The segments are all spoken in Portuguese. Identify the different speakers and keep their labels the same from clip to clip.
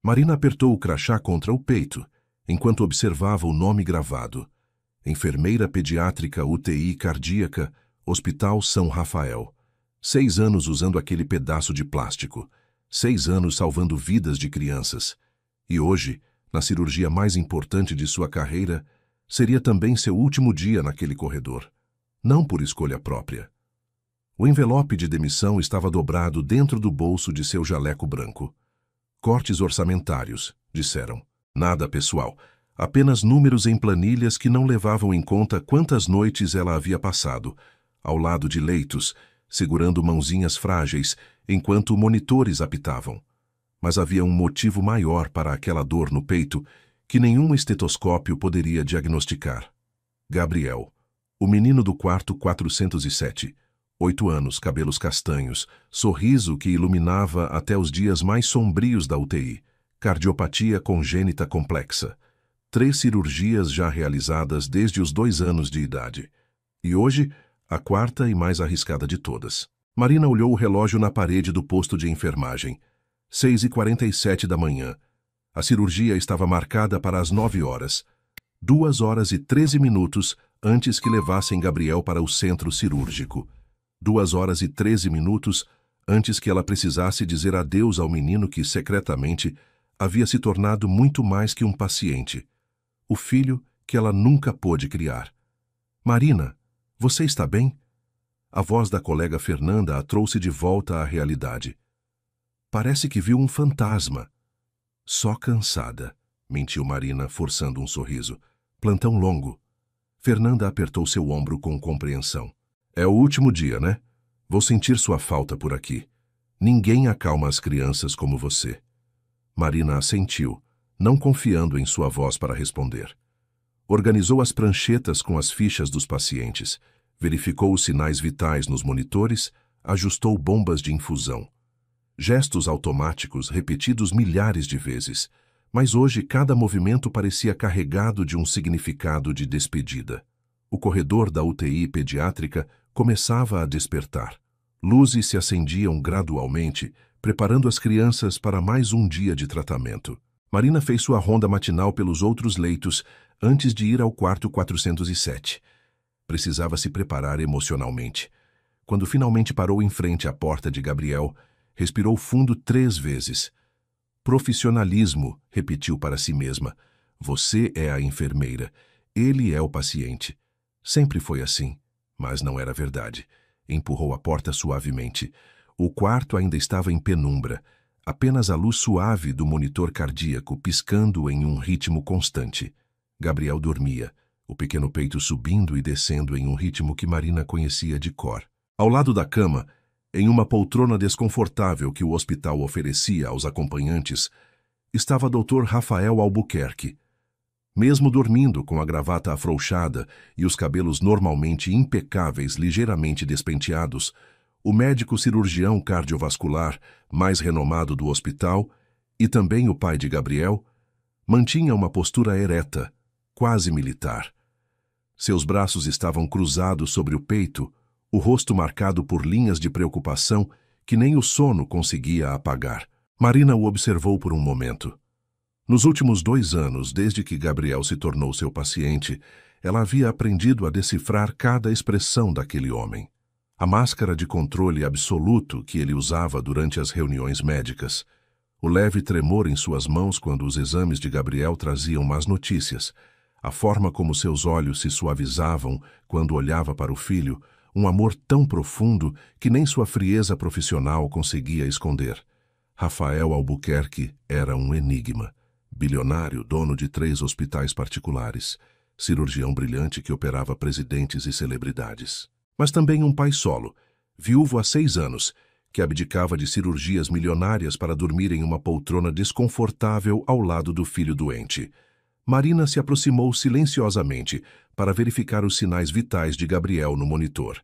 Speaker 1: Marina apertou o crachá contra o peito, enquanto observava o nome gravado. Enfermeira pediátrica UTI cardíaca, Hospital São Rafael. 6 anos usando aquele pedaço de plástico. 6 anos salvando vidas de crianças. E hoje, na cirurgia mais importante de sua carreira, seria também seu último dia naquele corredor. Não por escolha própria. O envelope de demissão estava dobrado dentro do bolso de seu jaleco branco. Cortes orçamentários, disseram. Nada pessoal. Apenas números em planilhas que não levavam em conta quantas noites ela havia passado, ao lado de leitos, segurando mãozinhas frágeis, enquanto monitores apitavam. Mas havia um motivo maior para aquela dor no peito que nenhum estetoscópio poderia diagnosticar. Gabriel, o menino do quarto 407, 8 anos, cabelos castanhos, sorriso que iluminava até os dias mais sombrios da UTI, cardiopatia congênita complexa, 3 cirurgias já realizadas desde os 2 anos de idade. E hoje, a quarta e mais arriscada de todas. Marina olhou o relógio na parede do posto de enfermagem. 6h47 da manhã. A cirurgia estava marcada para as 9 horas. 2 horas e 13 minutos antes que levassem Gabriel para o centro cirúrgico. 2 horas e 13 minutos antes que ela precisasse dizer adeus ao menino que, secretamente, havia se tornado muito mais que um paciente. O filho que ela nunca pôde criar. Marina, você está bem? A voz da colega Fernanda a trouxe de volta à realidade. Parece que viu um fantasma. Só cansada, mentiu Marina, forçando um sorriso. Plantão longo. Fernanda apertou seu ombro com compreensão. É o último dia, né? Vou sentir sua falta por aqui. Ninguém acalma as crianças como você. Marina assentiu, não confiando em sua voz para responder. Organizou as pranchetas com as fichas dos pacientes, verificou os sinais vitais nos monitores, ajustou bombas de infusão. Gestos automáticos repetidos milhares de vezes, mas hoje cada movimento parecia carregado de um significado de despedida. O corredor da UTI pediátrica começava a despertar. Luzes se acendiam gradualmente, preparando as crianças para mais um dia de tratamento. Marina fez sua ronda matinal pelos outros leitos antes de ir ao quarto 407. Precisava se preparar emocionalmente. Quando finalmente parou em frente à porta de Gabriel, respirou fundo 3 vezes. Profissionalismo, repetiu para si mesma. Você é a enfermeira. Ele é o paciente. Sempre foi assim, mas não era verdade. Empurrou a porta suavemente. O quarto ainda estava em penumbra. Apenas a luz suave do monitor cardíaco piscando em um ritmo constante. Gabriel dormia, o pequeno peito subindo e descendo em um ritmo que Marina conhecia de cor. Ao lado da cama, em uma poltrona desconfortável que o hospital oferecia aos acompanhantes, estava Dr. Rafael Albuquerque. Mesmo dormindo com a gravata afrouxada e os cabelos normalmente impecáveis ligeiramente despenteados, o médico cirurgião cardiovascular mais renomado do hospital, e também o pai de Gabriel, mantinha uma postura ereta, quase militar. Seus braços estavam cruzados sobre o peito, o rosto marcado por linhas de preocupação que nem o sono conseguia apagar. Marina o observou por um momento. Nos últimos 2 anos, desde que Gabriel se tornou seu paciente, ela havia aprendido a decifrar cada expressão daquele homem. A máscara de controle absoluto que ele usava durante as reuniões médicas, o leve tremor em suas mãos quando os exames de Gabriel traziam más notícias, a forma como seus olhos se suavizavam quando olhava para o filho, um amor tão profundo que nem sua frieza profissional conseguia esconder. Rafael Albuquerque era um enigma. Bilionário, dono de 3 hospitais particulares, cirurgião brilhante que operava presidentes e celebridades. Mas também um pai solo, viúvo há 6 anos, que abdicava de cirurgias milionárias para dormir em uma poltrona desconfortável ao lado do filho doente. Marina se aproximou silenciosamente para verificar os sinais vitais de Gabriel no monitor.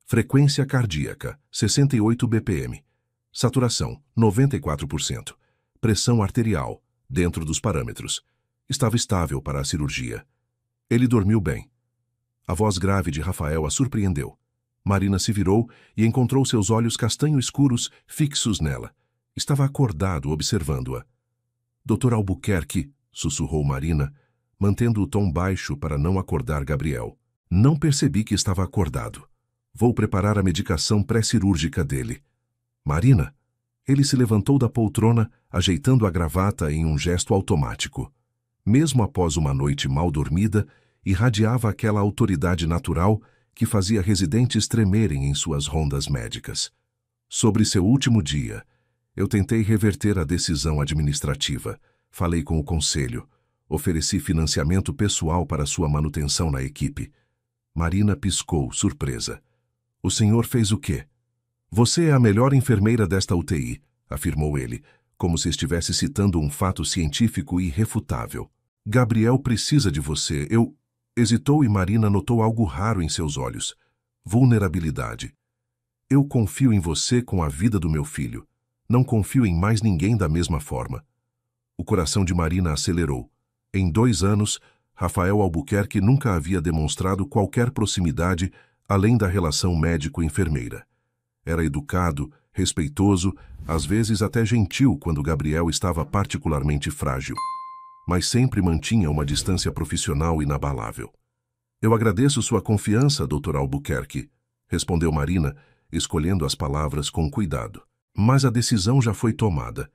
Speaker 1: Frequência cardíaca, 68 bpm. Saturação, 94%. Pressão arterial, dentro dos parâmetros. Estava estável para a cirurgia. Ele dormiu bem. A voz grave de Rafael a surpreendeu. Marina se virou e encontrou seus olhos castanho escuros fixos nela. Estava acordado observando-a. Dr. Albuquerque, sussurrou Marina, mantendo o tom baixo para não acordar Gabriel. Não percebi que estava acordado. Vou preparar a medicação pré-cirúrgica dele. Marina? Ele se levantou da poltrona, ajeitando a gravata em um gesto automático. Mesmo após uma noite mal dormida, irradiava aquela autoridade natural que fazia residentes tremerem em suas rondas médicas. Sobre seu último dia, eu tentei reverter a decisão administrativa. Falei com o conselho. Ofereci financiamento pessoal para sua manutenção na equipe. Marina piscou, surpresa. O senhor fez o quê? Você é a melhor enfermeira desta UTI, afirmou ele, como se estivesse citando um fato científico irrefutável. Gabriel precisa de você. Eu... Hesitou e Marina notou algo raro em seus olhos. Vulnerabilidade. Eu confio em você com a vida do meu filho. Não confio em mais ninguém da mesma forma. O coração de Marina acelerou. Em 2 anos, Rafael Albuquerque nunca havia demonstrado qualquer proximidade além da relação médico-enfermeira. Era educado, respeitoso, às vezes até gentil quando Gabriel estava particularmente frágil, mas sempre mantinha uma distância profissional inabalável. Eu agradeço sua confiança, Dr. Albuquerque, respondeu Marina, escolhendo as palavras com cuidado. Mas a decisão já foi tomada.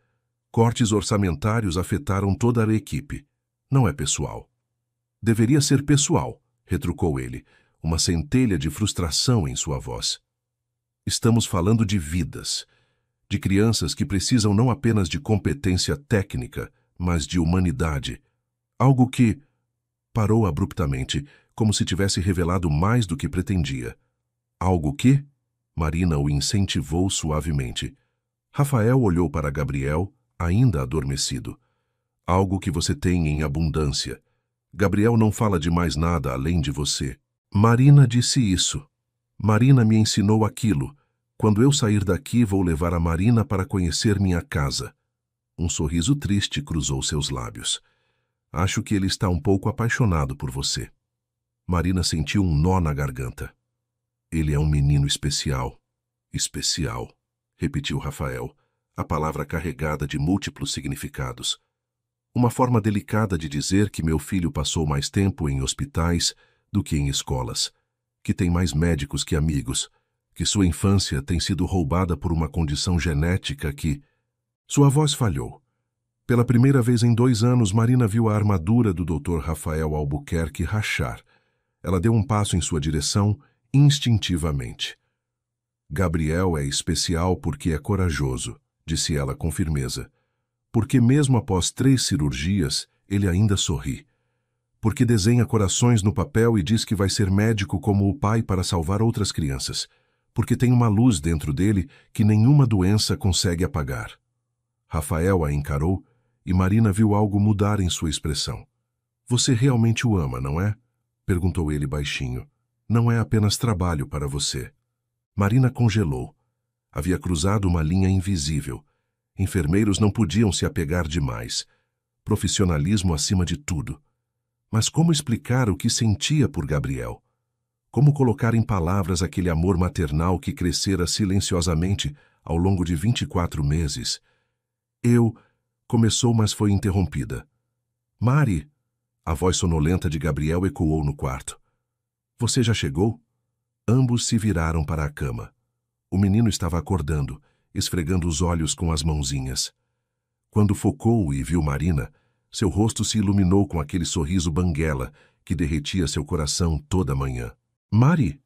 Speaker 1: Cortes orçamentários afetaram toda a equipe. Não é pessoal. Deveria ser pessoal, retrucou ele, uma centelha de frustração em sua voz. Estamos falando de vidas, de crianças que precisam não apenas de competência técnica, mas de humanidade. Algo que... Parou abruptamente, como se tivesse revelado mais do que pretendia. Algo que... Marina o incentivou suavemente. Rafael olhou para Gabriel, ainda adormecido. Algo que você tem em abundância. Gabriel não fala de mais nada além de você. Marina disse isso. Marina me ensinou aquilo. Quando eu sair daqui, vou levar a Marina para conhecer minha casa. Um sorriso triste cruzou seus lábios. Acho que ele está um pouco apaixonado por você. Marina sentiu um nó na garganta. Ele é um menino especial. Especial, repetiu Rafael, a palavra carregada de múltiplos significados. Uma forma delicada de dizer que meu filho passou mais tempo em hospitais do que em escolas, que tem mais médicos que amigos, que sua infância tem sido roubada por uma condição genética que... Sua voz falhou. Pela primeira vez em 2 anos, Marina viu a armadura do Dr. Rafael Albuquerque rachar. Ela deu um passo em sua direção, instintivamente. Gabriel é especial porque é corajoso, disse ela com firmeza. Porque mesmo após 3 cirurgias, ele ainda sorri. Porque desenha corações no papel e diz que vai ser médico como o pai para salvar outras crianças. Porque tem uma luz dentro dele que nenhuma doença consegue apagar. Rafael a encarou e Marina viu algo mudar em sua expressão. Você realmente o ama, não é? Perguntou ele baixinho. Não é apenas trabalho para você. Marina congelou. Havia cruzado uma linha invisível. Enfermeiros não podiam se apegar demais. Profissionalismo acima de tudo. Mas como explicar o que sentia por Gabriel? Como colocar em palavras aquele amor maternal que crescera silenciosamente ao longo de 24 meses? Começou, mas foi interrompida. Mari! A voz sonolenta de Gabriel ecoou no quarto. Você já chegou? Ambos se viraram para a cama. O menino estava acordando, esfregando os olhos com as mãozinhas. Quando focou e viu Marina, seu rosto se iluminou com aquele sorriso banguela que derretia seu coração toda manhã. Mari!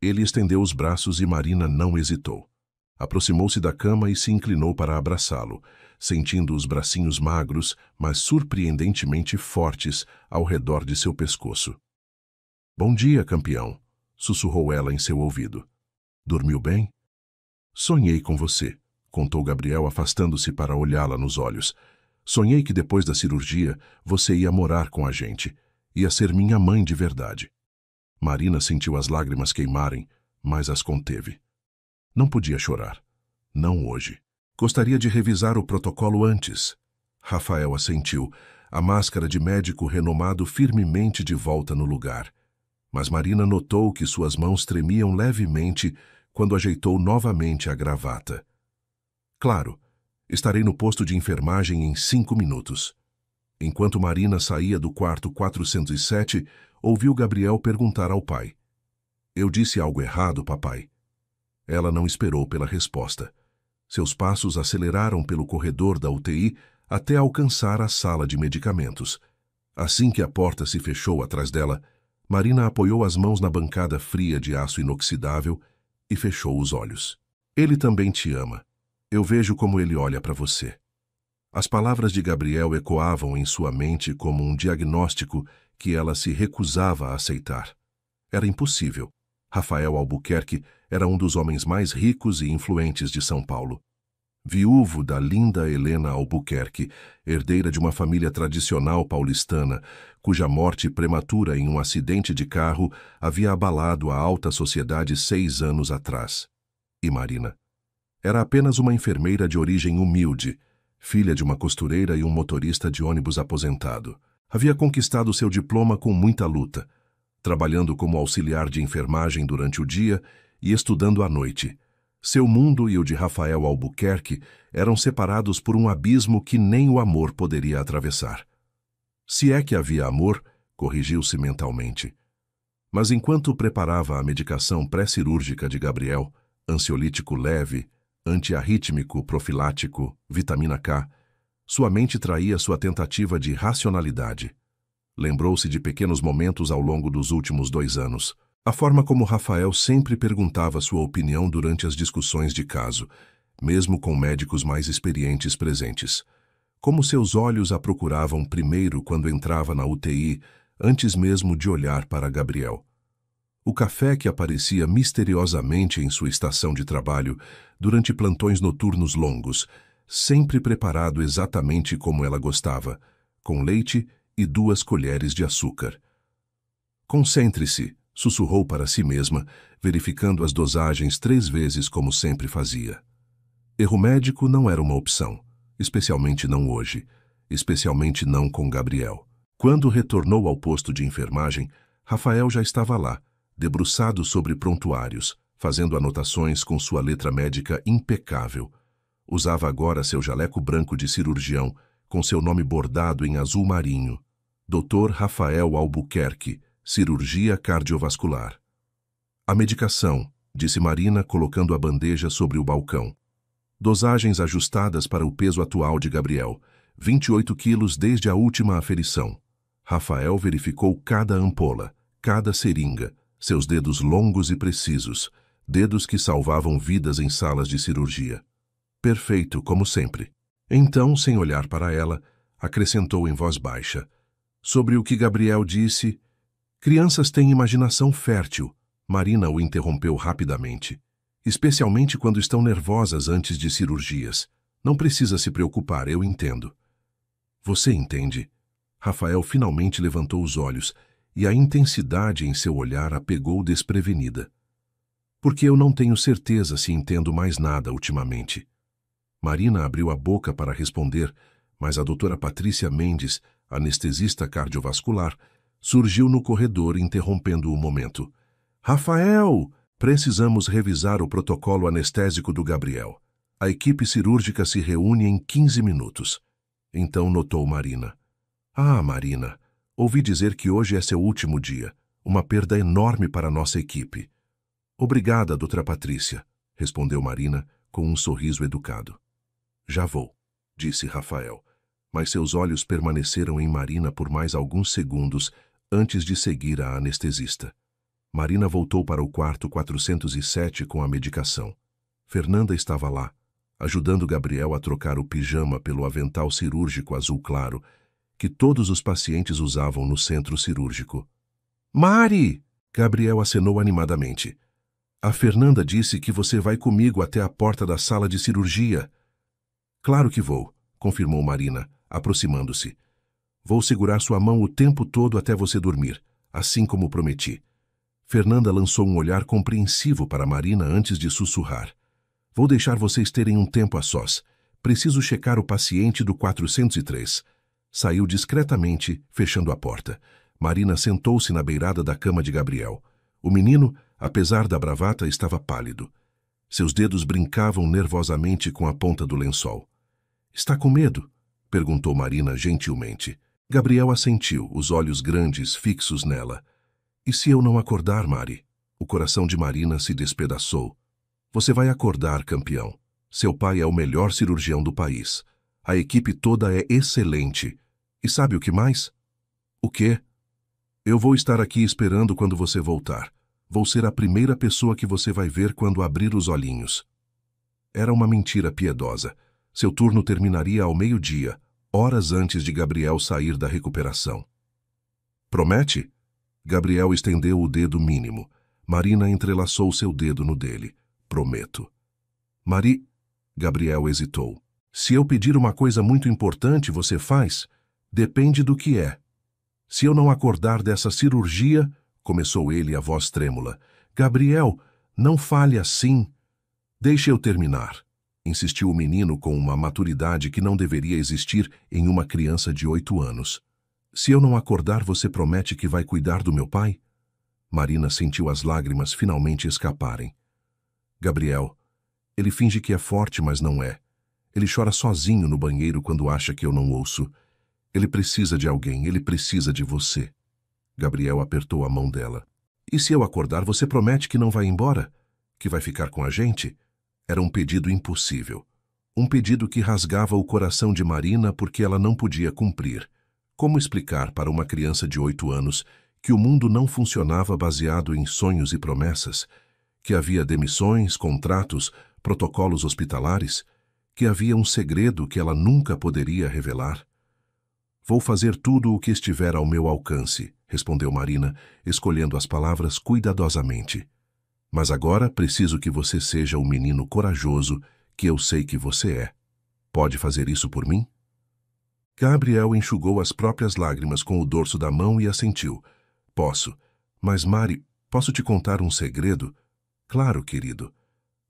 Speaker 1: Ele estendeu os braços e Marina não hesitou. Aproximou-se da cama e se inclinou para abraçá-lo, sentindo os bracinhos magros, mas surpreendentemente fortes, ao redor de seu pescoço. Bom dia, campeão, sussurrou ela em seu ouvido. Dormiu bem? Sonhei com você, contou Gabriel, afastando-se para olhá-la nos olhos. Sonhei que depois da cirurgia você ia morar com a gente. Ia ser minha mãe de verdade. Marina sentiu as lágrimas queimarem, mas as conteve. Não podia chorar. Não hoje. Gostaria de revisar o protocolo antes. Rafael assentiu, a máscara de médico renomado firmemente de volta no lugar. Mas Marina notou que suas mãos tremiam levemente quando ajeitou novamente a gravata. Claro, Estarei no posto de enfermagem em 5 minutos. Enquanto Marina saía do quarto 407, ouviu Gabriel perguntar ao pai: Eu disse algo errado, papai? Ela não esperou pela resposta. Seus passos aceleraram pelo corredor da UTI até alcançar a sala de medicamentos. Assim que a porta se fechou atrás dela, Marina apoiou as mãos na bancada fria de aço inoxidável e fechou os olhos. Ele também te ama. Eu vejo como ele olha para você. As palavras de Gabriel ecoavam em sua mente como um diagnóstico que ela se recusava a aceitar. Era impossível. Rafael Albuquerque era um dos homens mais ricos e influentes de São Paulo. Viúvo da linda Helena Albuquerque, herdeira de uma família tradicional paulistana, cuja morte prematura em um acidente de carro havia abalado a alta sociedade 6 anos atrás. E Marina? Era apenas uma enfermeira de origem humilde, filha de uma costureira e um motorista de ônibus aposentado. Havia conquistado seu diploma com muita luta, trabalhando como auxiliar de enfermagem durante o dia e estudando à noite. Seu mundo e o de Rafael Albuquerque eram separados por um abismo que nem o amor poderia atravessar. Se é que havia amor, corrigiu-se mentalmente. Mas enquanto preparava a medicação pré-cirúrgica de Gabriel, ansiolítico leve, antiarrítmico profilático, vitamina K, sua mente traía sua tentativa de racionalidade. Lembrou-se de pequenos momentos ao longo dos últimos 2 anos. A forma como Rafael sempre perguntava sua opinião durante as discussões de caso, mesmo com médicos mais experientes presentes. Como seus olhos a procuravam primeiro quando entrava na UTI, antes mesmo de olhar para Gabriel. O café que aparecia misteriosamente em sua estação de trabalho durante plantões noturnos longos, sempre preparado exatamente como ela gostava, com leite e 2 colheres de açúcar. Concentre-se, sussurrou para si mesma, verificando as dosagens 3 vezes como sempre fazia. Erro médico não era uma opção, especialmente não hoje, especialmente não com Gabriel. Quando retornou ao posto de enfermagem, Rafael já estava lá, debruçado sobre prontuários, fazendo anotações com sua letra médica impecável. Usava agora seu jaleco branco de cirurgião, com seu nome bordado em azul marinho. Dr. Rafael Albuquerque, cirurgia cardiovascular. A medicação, disse Marina, colocando a bandeja sobre o balcão. Dosagens ajustadas para o peso atual de Gabriel, 28 quilos desde a última aferição. Rafael verificou cada ampola, cada seringa, seus dedos longos e precisos, dedos que salvavam vidas em salas de cirurgia. Perfeito, como sempre. Então, sem olhar para ela, acrescentou em voz baixa. Sobre o que Gabriel disse, crianças têm imaginação fértil. Marina o interrompeu rapidamente. Especialmente quando estão nervosas antes de cirurgias. Não precisa se preocupar, eu entendo. Você entende? Rafael finalmente levantou os olhos e a intensidade em seu olhar a pegou desprevenida. Porque eu não tenho certeza se entendo mais nada ultimamente. Marina abriu a boca para responder, mas a doutora Patrícia Mendes, anestesista cardiovascular, surgiu no corredor interrompendo o momento. Rafael, precisamos revisar o protocolo anestésico do Gabriel. A equipe cirúrgica se reúne em 15 minutos. Então notou Marina. Ah, Marina, ouvi dizer que hoje é seu último dia. Uma perda enorme para nossa equipe. Obrigada, doutora Patrícia, respondeu Marina com um sorriso educado. Já vou, disse Rafael, mas seus olhos permaneceram em Marina por mais alguns segundos antes de seguir a anestesista. Marina voltou para o quarto 407 com a medicação. Fernanda estava lá, ajudando Gabriel a trocar o pijama pelo avental cirúrgico azul claro que todos os pacientes usavam no centro cirúrgico. Mari! Gabriel acenou animadamente. A Fernanda disse que você vai comigo até a porta da sala de cirurgia. Claro que vou, confirmou Marina, aproximando-se. Vou segurar sua mão o tempo todo até você dormir, assim como prometi. Fernanda lançou um olhar compreensivo para Marina antes de sussurrar. Vou deixar vocês terem um tempo a sós. Preciso checar o paciente do 403. Saiu discretamente, fechando a porta. Marina sentou-se na beirada da cama de Gabriel. O menino, apesar da bravata, estava pálido. Seus dedos brincavam nervosamente com a ponta do lençol. Está com medo? Perguntou Marina gentilmente. Gabriel assentiu, os olhos grandes fixos nela. E se eu não acordar, Mari? O coração de Marina se despedaçou. Você vai acordar, campeão. Seu pai é o melhor cirurgião do país. A equipe toda é excelente. E sabe o que mais? O quê? Eu vou estar aqui esperando quando você voltar. Vou ser a primeira pessoa que você vai ver quando abrir os olhinhos. Era uma mentira piedosa. Seu turno terminaria ao meio-dia, horas antes de Gabriel sair da recuperação. Promete? Gabriel estendeu o dedo mínimo. Marina entrelaçou seu dedo no dele. Prometo. Gabriel hesitou. Se eu pedir uma coisa muito importante, você faz? Depende do que é. Se eu não acordar dessa cirurgia, começou ele, a voz trêmula. Gabriel, não fale assim. Deixe eu terminar, insistiu o menino com uma maturidade que não deveria existir em uma criança de 8 anos. Se eu não acordar, você promete que vai cuidar do meu pai? Marina sentiu as lágrimas finalmente escaparem. Gabriel, ele finge que é forte, mas não é. Ele chora sozinho no banheiro quando acha que eu não ouço. Ele precisa de alguém, ele precisa de você. Gabriel apertou a mão dela. E se eu acordar, você promete que não vai embora? Que vai ficar com a gente? Era um pedido impossível. Um pedido que rasgava o coração de Marina porque ela não podia cumprir. Como explicar para uma criança de 8 anos que o mundo não funcionava baseado em sonhos e promessas? Que havia demissões, contratos, protocolos hospitalares? Que havia um segredo que ela nunca poderia revelar? Vou fazer tudo o que estiver ao meu alcance, respondeu Marina, escolhendo as palavras cuidadosamente. Mas agora preciso que você seja o menino corajoso que eu sei que você é. Pode fazer isso por mim? Gabriel enxugou as próprias lágrimas com o dorso da mão e assentiu. Posso. Mas, Mari, posso te contar um segredo? Claro, querido.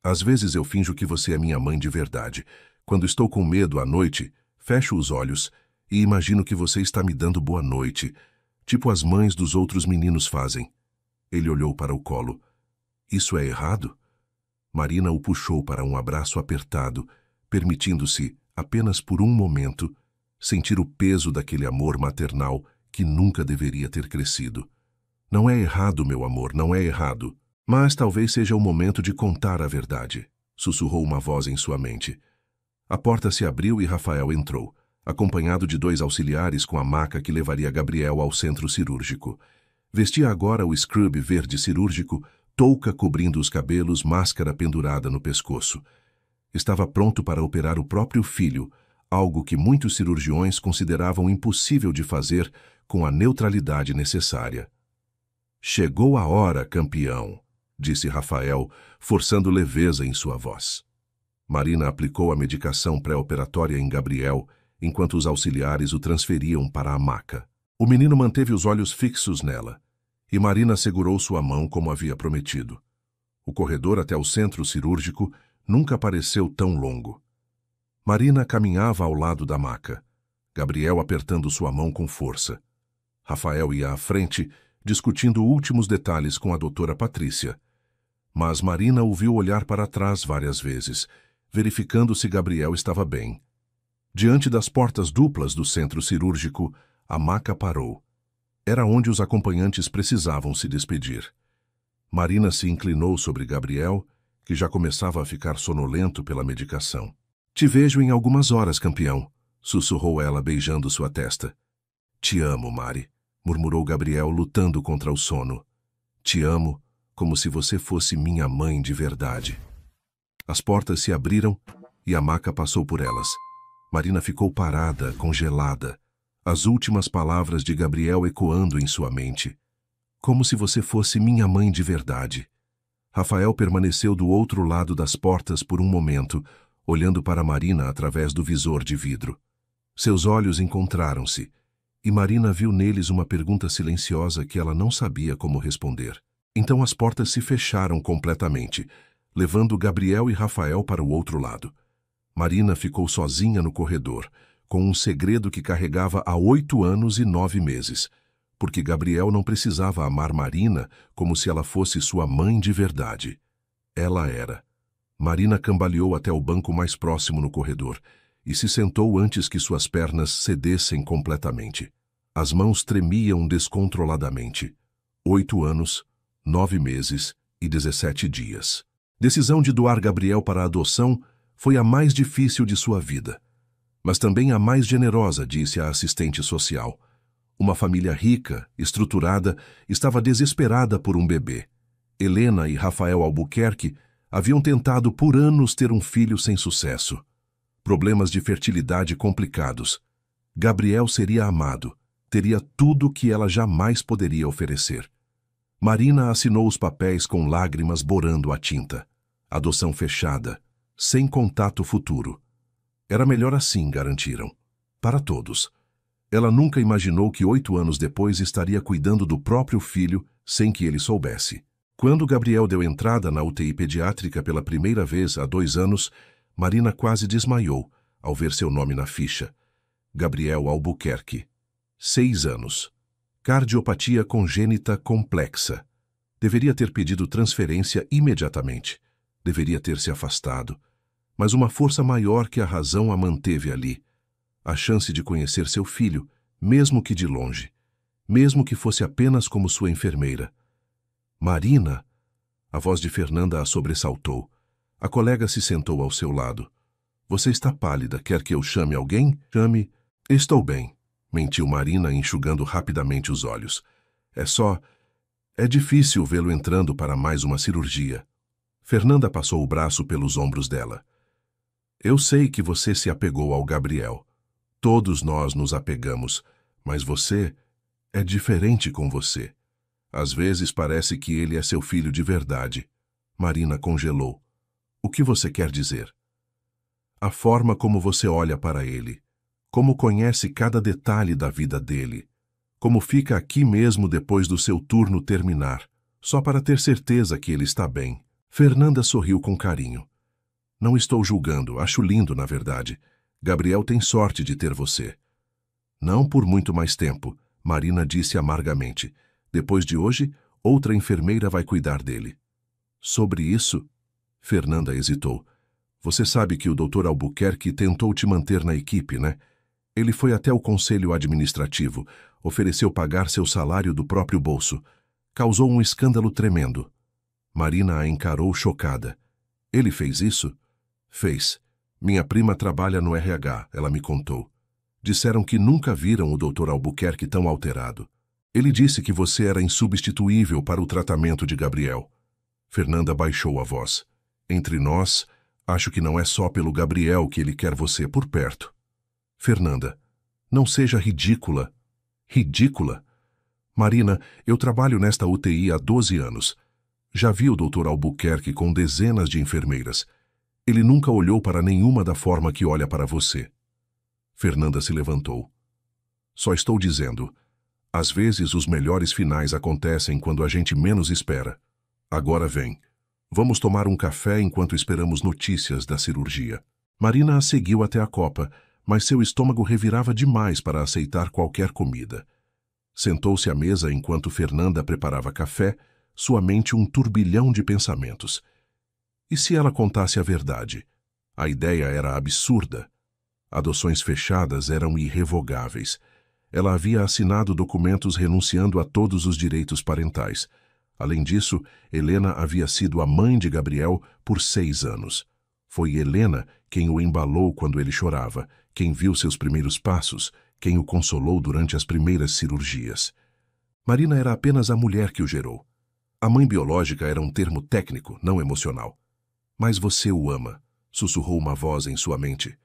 Speaker 1: Às vezes eu finjo que você é minha mãe de verdade. Quando estou com medo à noite, fecho os olhos e imagino que você está me dando boa noite, tipo as mães dos outros meninos fazem. Ele olhou para o colo. Isso é errado? Marina o puxou para um abraço apertado, permitindo-se, apenas por um momento, sentir o peso daquele amor maternal que nunca deveria ter crescido. Não é errado, meu amor, não é errado. Mas talvez seja o momento de contar a verdade, sussurrou uma voz em sua mente. A porta se abriu e Rafael entrou, acompanhado de 2 auxiliares com a maca que levaria Gabriel ao centro cirúrgico. Vestia agora o scrub verde cirúrgico, touca cobrindo os cabelos, máscara pendurada no pescoço. Estava pronto para operar o próprio filho, algo que muitos cirurgiões consideravam impossível de fazer com a neutralidade necessária. Chegou a hora, campeão, disse Rafael, forçando leveza em sua voz. Marina aplicou a medicação pré-operatória em Gabriel, enquanto os auxiliares o transferiam para a maca. O menino manteve os olhos fixos nela, e Marina segurou sua mão como havia prometido. O corredor até o centro cirúrgico nunca pareceu tão longo. Marina caminhava ao lado da maca, Gabriel apertando sua mão com força. Rafael ia à frente, discutindo últimos detalhes com a doutora Patrícia. Mas Marina o viu olhar para trás várias vezes, verificando se Gabriel estava bem. Diante das portas duplas do centro cirúrgico, a maca parou. Era onde os acompanhantes precisavam se despedir. Marina se inclinou sobre Gabriel, que já começava a ficar sonolento pela medicação. Te vejo em algumas horas, campeão, sussurrou ela beijando sua testa. Te amo, Mari, murmurou Gabriel lutando contra o sono. Te amo como se você fosse minha mãe de verdade. As portas se abriram e a maca passou por elas. Marina ficou parada, congelada, as últimas palavras de Gabriel ecoando em sua mente. Como se você fosse minha mãe de verdade. Rafael permaneceu do outro lado das portas por um momento, olhando para Marina através do visor de vidro. Seus olhos encontraram-se, e Marina viu neles uma pergunta silenciosa que ela não sabia como responder. Então as portas se fecharam completamente, levando Gabriel e Rafael para o outro lado. Marina ficou sozinha no corredor, com um segredo que carregava há 8 anos e 9 meses, porque Gabriel não precisava amar Marina como se ela fosse sua mãe de verdade. Ela era. Marina cambaleou até o banco mais próximo no corredor, e se sentou antes que suas pernas cedessem completamente. As mãos tremiam descontroladamente. 8 anos, 9 meses e 17 dias. Decisão de doar Gabriel para a adoção foi a mais difícil de sua vida, mas também a mais generosa, disse a assistente social. Uma família rica, estruturada, estava desesperada por um bebê. Helena e Rafael Albuquerque haviam tentado por anos ter um filho sem sucesso. Problemas de fertilidade complicados. Gabriel seria amado, teria tudo o que ela jamais poderia oferecer. Marina assinou os papéis com lágrimas borando a tinta. Adoção fechada, sem contato futuro. Era melhor assim, garantiram. Para todos. Ela nunca imaginou que 8 anos depois estaria cuidando do próprio filho sem que ele soubesse. Quando Gabriel deu entrada na UTI pediátrica pela primeira vez há 2 anos, Marina quase desmaiou ao ver seu nome na ficha. Gabriel Albuquerque. 6 anos. Cardiopatia congênita complexa. Deveria ter pedido transferência imediatamente. Deveria ter se afastado. Mas uma força maior que a razão a manteve ali. A chance de conhecer seu filho, mesmo que de longe. Mesmo que fosse apenas como sua enfermeira. Marina! A voz de Fernanda a sobressaltou. A colega se sentou ao seu lado. Você está pálida, quer que eu chame alguém? Chame. Estou bem, mentiu Marina, enxugando rapidamente os olhos. É difícil vê-lo entrando para mais uma cirurgia. Fernanda passou o braço pelos ombros dela. Eu sei que você se apegou ao Gabriel. Todos nós nos apegamos, mas você é diferente com você. Às vezes parece que ele é seu filho de verdade. Marina congelou. O que você quer dizer? A forma como você olha para ele. Como conhece cada detalhe da vida dele. Como fica aqui mesmo depois do seu turno terminar, só para ter certeza que ele está bem. Fernanda sorriu com carinho. Não estou julgando, acho lindo, na verdade. Gabriel tem sorte de ter você. Não por muito mais tempo, Marina disse amargamente. Depois de hoje, outra enfermeira vai cuidar dele. Sobre isso, Fernanda hesitou. Você sabe que o Dr. Albuquerque tentou te manter na equipe, né? Ele foi até o conselho administrativo, ofereceu pagar seu salário do próprio bolso. Causou um escândalo tremendo. Marina a encarou chocada. Ele fez isso? Fez. Minha prima trabalha no RH, ela me contou. Disseram que nunca viram o Dr. Albuquerque tão alterado. Ele disse que você era insubstituível para o tratamento de Gabriel. Fernanda baixou a voz. Entre nós, acho que não é só pelo Gabriel que ele quer você por perto. Fernanda, não seja ridícula. Ridícula? Marina, eu trabalho nesta UTI há 12 anos. Já vi o Dr. Albuquerque com dezenas de enfermeiras. Ele nunca olhou para nenhuma da forma que olha para você. Fernanda se levantou. Só estou dizendo, às vezes os melhores finais acontecem quando a gente menos espera. Agora vem. Vamos tomar um café enquanto esperamos notícias da cirurgia. Marina a seguiu até a copa, mas seu estômago revirava demais para aceitar qualquer comida. Sentou-se à mesa enquanto Fernanda preparava café, sua mente um turbilhão de pensamentos. E se ela contasse a verdade? A ideia era absurda. Adoções fechadas eram irrevogáveis. Ela havia assinado documentos renunciando a todos os direitos parentais. Além disso, Helena havia sido a mãe de Gabriel por 6 anos. Foi Helena quem o embalou quando ele chorava, quem viu seus primeiros passos, quem o consolou durante as primeiras cirurgias. Marina era apenas a mulher que o gerou. A mãe biológica era um termo técnico, não emocional. Mas você o ama, sussurrou uma voz em sua mente.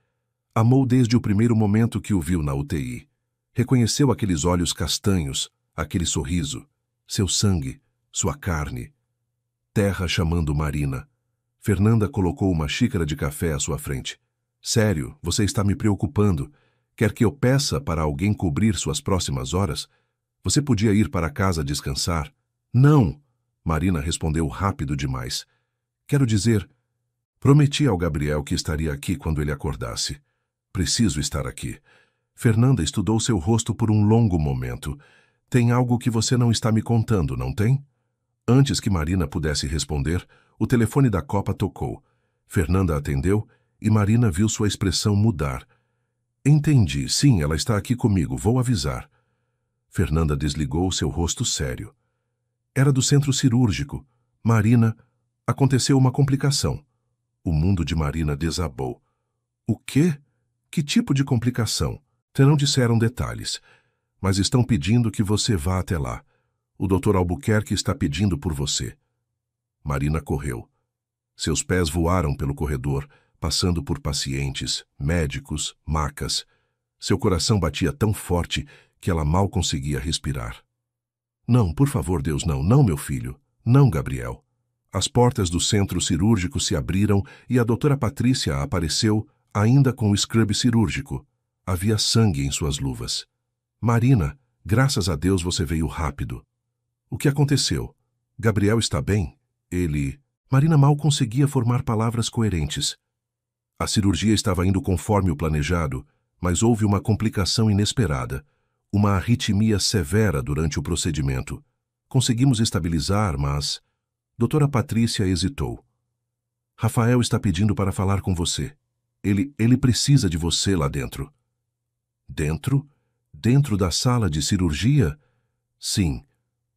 Speaker 1: Amou desde o primeiro momento que o viu na UTI. Reconheceu aqueles olhos castanhos, aquele sorriso, seu sangue, sua carne. Terra chamando Marina. Fernanda colocou uma xícara de café à sua frente. Sério, você está me preocupando. Quer que eu peça para alguém cobrir suas próximas horas? Você podia ir para casa descansar? Não! Marina respondeu rápido demais. Quero dizer, prometi ao Gabriel que estaria aqui quando ele acordasse. Preciso estar aqui. Fernanda estudou seu rosto por um longo momento. Tem algo que você não está me contando, não tem? Antes que Marina pudesse responder, o telefone da copa tocou. Fernanda atendeu e Marina viu sua expressão mudar. Entendi, sim, ela está aqui comigo, vou avisar. Fernanda desligou seu rosto sério. Era do centro cirúrgico. Marina, aconteceu uma complicação. O mundo de Marina desabou. O quê? Que tipo de complicação? Não disseram detalhes, mas estão pedindo que você vá até lá. O Dr. Albuquerque está pedindo por você. Marina correu. Seus pés voaram pelo corredor, passando por pacientes, médicos, macas. Seu coração batia tão forte que ela mal conseguia respirar. Não, por favor, Deus, não, não, meu filho. Não, Gabriel. As portas do centro cirúrgico se abriram e a doutora Patrícia apareceu, ainda com o scrub cirúrgico. Havia sangue em suas luvas. Marina, graças a Deus você veio rápido. O que aconteceu? Gabriel está bem? Ele... Marina mal conseguia formar palavras coerentes. A cirurgia estava indo conforme o planejado, mas houve uma complicação inesperada. Uma arritmia severa durante o procedimento. Conseguimos estabilizar, mas... Doutora Patrícia hesitou. Rafael está pedindo para falar com você. Ele precisa de você lá dentro. Dentro? Dentro da sala de cirurgia? Sim.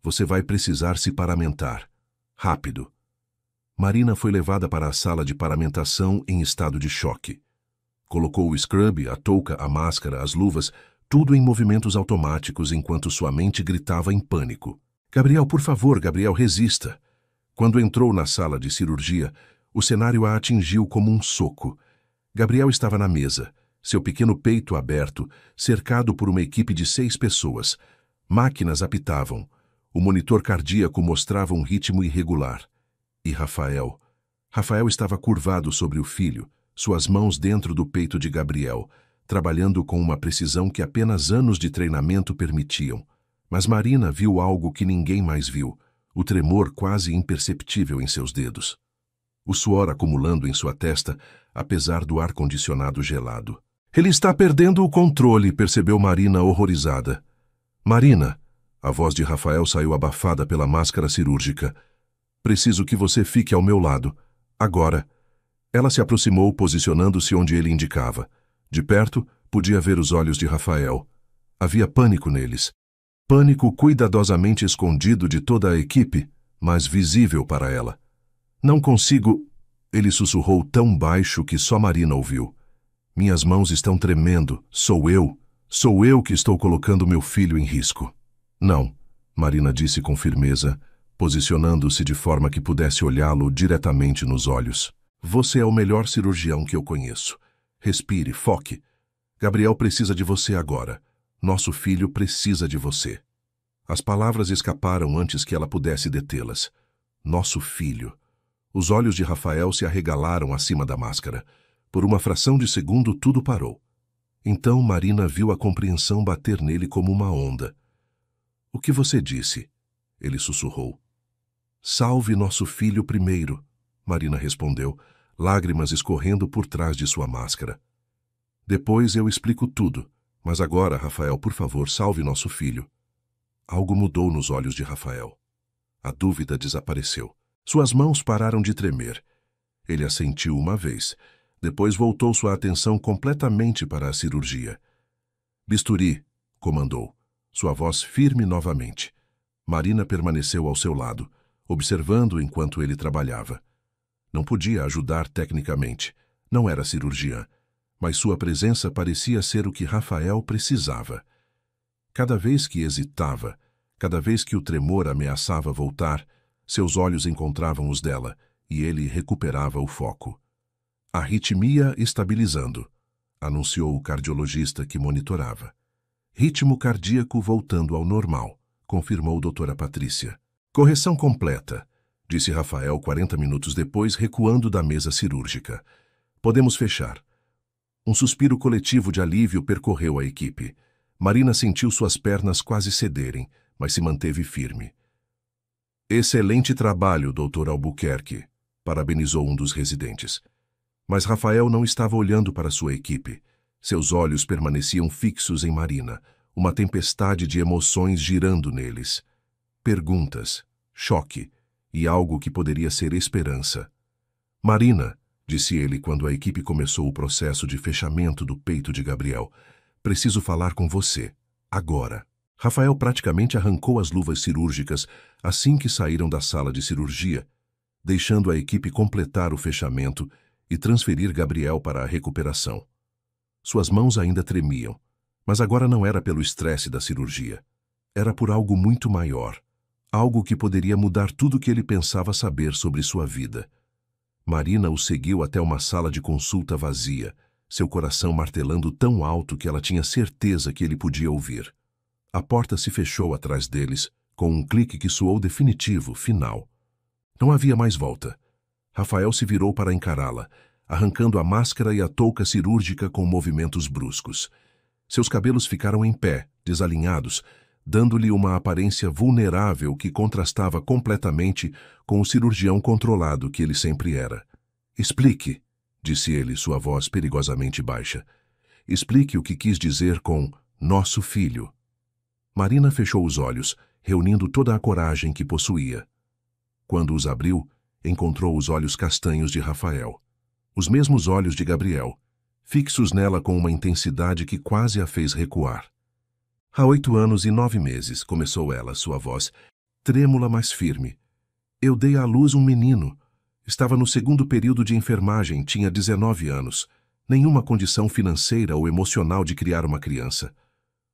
Speaker 1: Você vai precisar se paramentar. Rápido. Marina foi levada para a sala de paramentação em estado de choque. Colocou o scrub, a touca, a máscara, as luvas, tudo em movimentos automáticos enquanto sua mente gritava em pânico. Gabriel, por favor, Gabriel, resista. Quando entrou na sala de cirurgia, o cenário a atingiu como um soco. Gabriel estava na mesa, seu pequeno peito aberto, cercado por uma equipe de 6 pessoas. Máquinas apitavam. O monitor cardíaco mostrava um ritmo irregular. E Rafael? Rafael estava curvado sobre o filho, suas mãos dentro do peito de Gabriel, trabalhando com uma precisão que apenas anos de treinamento permitiam. Mas Marina viu algo que ninguém mais viu, o tremor quase imperceptível em seus dedos. O suor acumulando em sua testa, apesar do ar-condicionado gelado. Ele está perdendo o controle, percebeu Marina horrorizada. Marina, a voz de Rafael saiu abafada pela máscara cirúrgica. Preciso que você fique ao meu lado. Agora. Ela se aproximou, posicionando-se onde ele indicava. De perto, podia ver os olhos de Rafael. Havia pânico neles. Pânico cuidadosamente escondido de toda a equipe, mas visível para ela. Não consigo... Ele sussurrou tão baixo que só Marina ouviu. Minhas mãos estão tremendo. Sou eu que estou colocando meu filho em risco. Não, Marina disse com firmeza, posicionando-se de forma que pudesse olhá-lo diretamente nos olhos. Você é o melhor cirurgião que eu conheço. Respire, foque. Gabriel precisa de você agora. Nosso filho precisa de você. As palavras escaparam antes que ela pudesse detê-las. Nosso filho. Os olhos de Rafael se arregalaram acima da máscara. Por uma fração de segundo, tudo parou. Então Marina viu a compreensão bater nele como uma onda. O que você disse? Ele sussurrou. Salve nosso filho primeiro, Marina respondeu, lágrimas escorrendo por trás de sua máscara. Depois eu explico tudo, mas agora, Rafael, por favor, salve nosso filho. Algo mudou nos olhos de Rafael. A dúvida desapareceu. Suas mãos pararam de tremer. Ele assentiu uma vez. Depois voltou sua atenção completamente para a cirurgia. Bisturi, comandou, sua voz firme novamente. Marina permaneceu ao seu lado, observando enquanto ele trabalhava. Não podia ajudar tecnicamente, não era cirurgiã, mas sua presença parecia ser o que Rafael precisava. Cada vez que hesitava, cada vez que o tremor ameaçava voltar, seus olhos encontravam os dela e ele recuperava o foco. Arritmia estabilizando, anunciou o cardiologista que monitorava. Ritmo cardíaco voltando ao normal, confirmou doutora Patrícia. Correção completa, disse Rafael 40 minutos depois, recuando da mesa cirúrgica. Podemos fechar. Um suspiro coletivo de alívio percorreu a equipe. Marina sentiu suas pernas quase cederem, mas se manteve firme. Excelente trabalho, Dr. Albuquerque, parabenizou um dos residentes. Mas Rafael não estava olhando para sua equipe. Seus olhos permaneciam fixos em Marina, uma tempestade de emoções girando neles. Perguntas, choque e algo que poderia ser esperança. Marina, disse ele quando a equipe começou o processo de fechamento do peito de Gabriel. Preciso falar com você, agora. Rafael praticamente arrancou as luvas cirúrgicas assim que saíram da sala de cirurgia, deixando a equipe completar o fechamento e transferir Gabriel para a recuperação. Suas mãos ainda tremiam, mas agora não era pelo estresse da cirurgia. Era por algo muito maior, algo que poderia mudar tudo o que ele pensava saber sobre sua vida. Marina o seguiu até uma sala de consulta vazia, seu coração martelando tão alto que ela tinha certeza que ele podia ouvir. A porta se fechou atrás deles, com um clique que soou definitivo, final. Não havia mais volta. Rafael se virou para encará-la, arrancando a máscara e a touca cirúrgica com movimentos bruscos. Seus cabelos ficaram em pé, desalinhados, dando-lhe uma aparência vulnerável que contrastava completamente com o cirurgião controlado que ele sempre era. Explique, disse ele, sua voz perigosamente baixa. Explique o que quis dizer com nosso filho. Marina fechou os olhos, reunindo toda a coragem que possuía. Quando os abriu, encontrou os olhos castanhos de Rafael. Os mesmos olhos de Gabriel, fixos nela com uma intensidade que quase a fez recuar. Há 8 anos e 9 meses, começou ela, sua voz, trêmula, mas firme. Eu dei à luz um menino. Estava no 2º período de enfermagem, tinha 19 anos. Nenhuma condição financeira ou emocional de criar uma criança.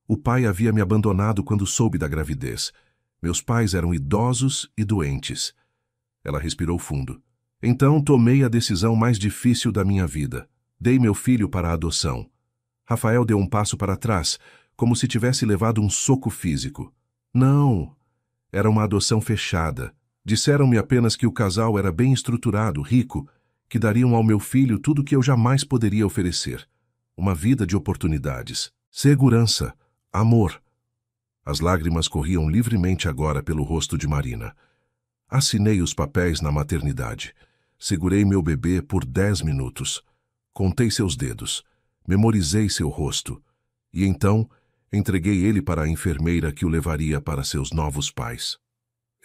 Speaker 1: O pai havia me abandonado quando soube da gravidez. Meus pais eram idosos e doentes. Ela respirou fundo. Então tomei a decisão mais difícil da minha vida. Dei meu filho para a adoção. Rafael deu um passo para trás, como se tivesse levado um soco físico. Não, era uma adoção fechada. Disseram-me apenas que o casal era bem estruturado, rico, que dariam ao meu filho tudo o que eu jamais poderia oferecer. Uma vida de oportunidades, segurança, amor. As lágrimas corriam livremente agora pelo rosto de Marina. Assinei os papéis na maternidade. Segurei meu bebê por 10 minutos. Contei seus dedos. Memorizei seu rosto. E então entreguei ele para a enfermeira que o levaria para seus novos pais.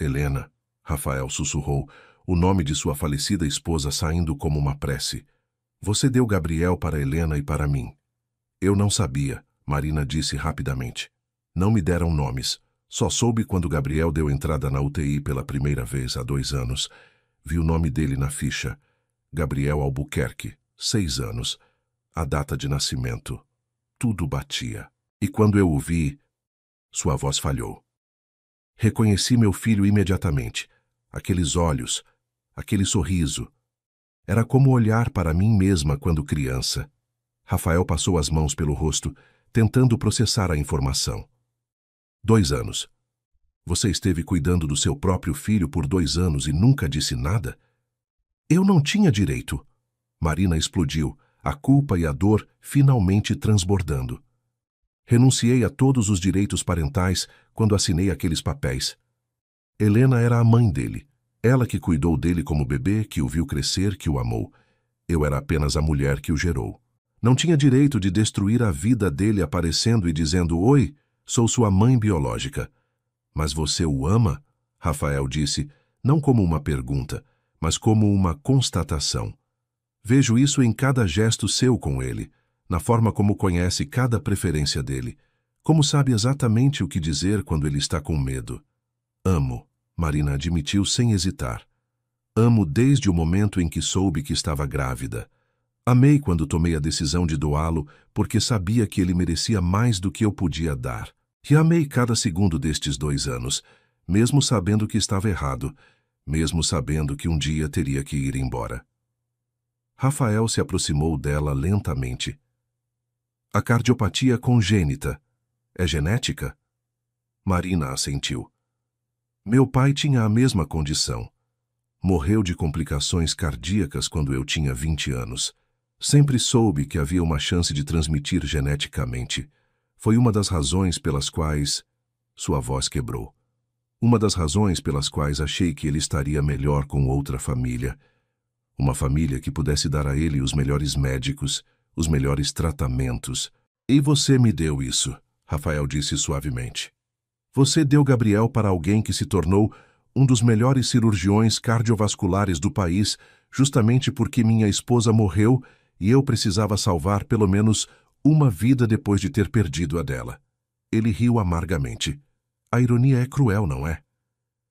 Speaker 1: Helena, Rafael sussurrou, o nome de sua falecida esposa saindo como uma prece. Você deu Gabriel para Helena e para mim. Eu não sabia, Marina disse rapidamente. Não me deram nomes. Só soube quando Gabriel deu entrada na UTI pela primeira vez há 2 anos. Vi o nome dele na ficha. Gabriel Albuquerque, 6 anos. A data de nascimento. Tudo batia. E quando eu o vi, sua voz falhou. Reconheci meu filho imediatamente. Aqueles olhos, aquele sorriso. Era como olhar para mim mesma quando criança. Rafael passou as mãos pelo rosto, tentando processar a informação. 2 anos. Você esteve cuidando do seu próprio filho por 2 anos e nunca disse nada? Eu não tinha direito. Marina explodiu, a culpa e a dor finalmente transbordando. Renunciei a todos os direitos parentais quando assinei aqueles papéis. Helena era a mãe dele. Ela que cuidou dele como bebê, que o viu crescer, que o amou. Eu era apenas a mulher que o gerou. Não tinha direito de destruir a vida dele aparecendo e dizendo: "Oi, sou sua mãe biológica." Mas você o ama? Rafael disse, não como uma pergunta, mas como uma constatação. Vejo isso em cada gesto seu com ele, na forma como conhece cada preferência dele, como sabe exatamente o que dizer quando ele está com medo. Amo, Marina admitiu sem hesitar. Amo desde o momento em que soube que estava grávida. Amei quando tomei a decisão de doá-lo, porque sabia que ele merecia mais do que eu podia dar. E amei cada segundo destes 2 anos, mesmo sabendo que estava errado, mesmo sabendo que um dia teria que ir embora. Rafael se aproximou dela lentamente. A cardiopatia congênita é genética? Marina assentiu. Meu pai tinha a mesma condição. Morreu de complicações cardíacas quando eu tinha 20 anos. Sempre soube que havia uma chance de transmitir geneticamente. Foi uma das razões pelas quais... Sua voz quebrou. Uma das razões pelas quais achei que ele estaria melhor com outra família. Uma família que pudesse dar a ele os melhores médicos, os melhores tratamentos. E você me deu isso, Rafael disse suavemente. Você deu Gabriel para alguém que se tornou um dos melhores cirurgiões cardiovasculares do país, justamente porque minha esposa morreu e eu precisava salvar pelo menos uma vida depois de ter perdido a dela. Ele riu amargamente. A ironia é cruel, não é?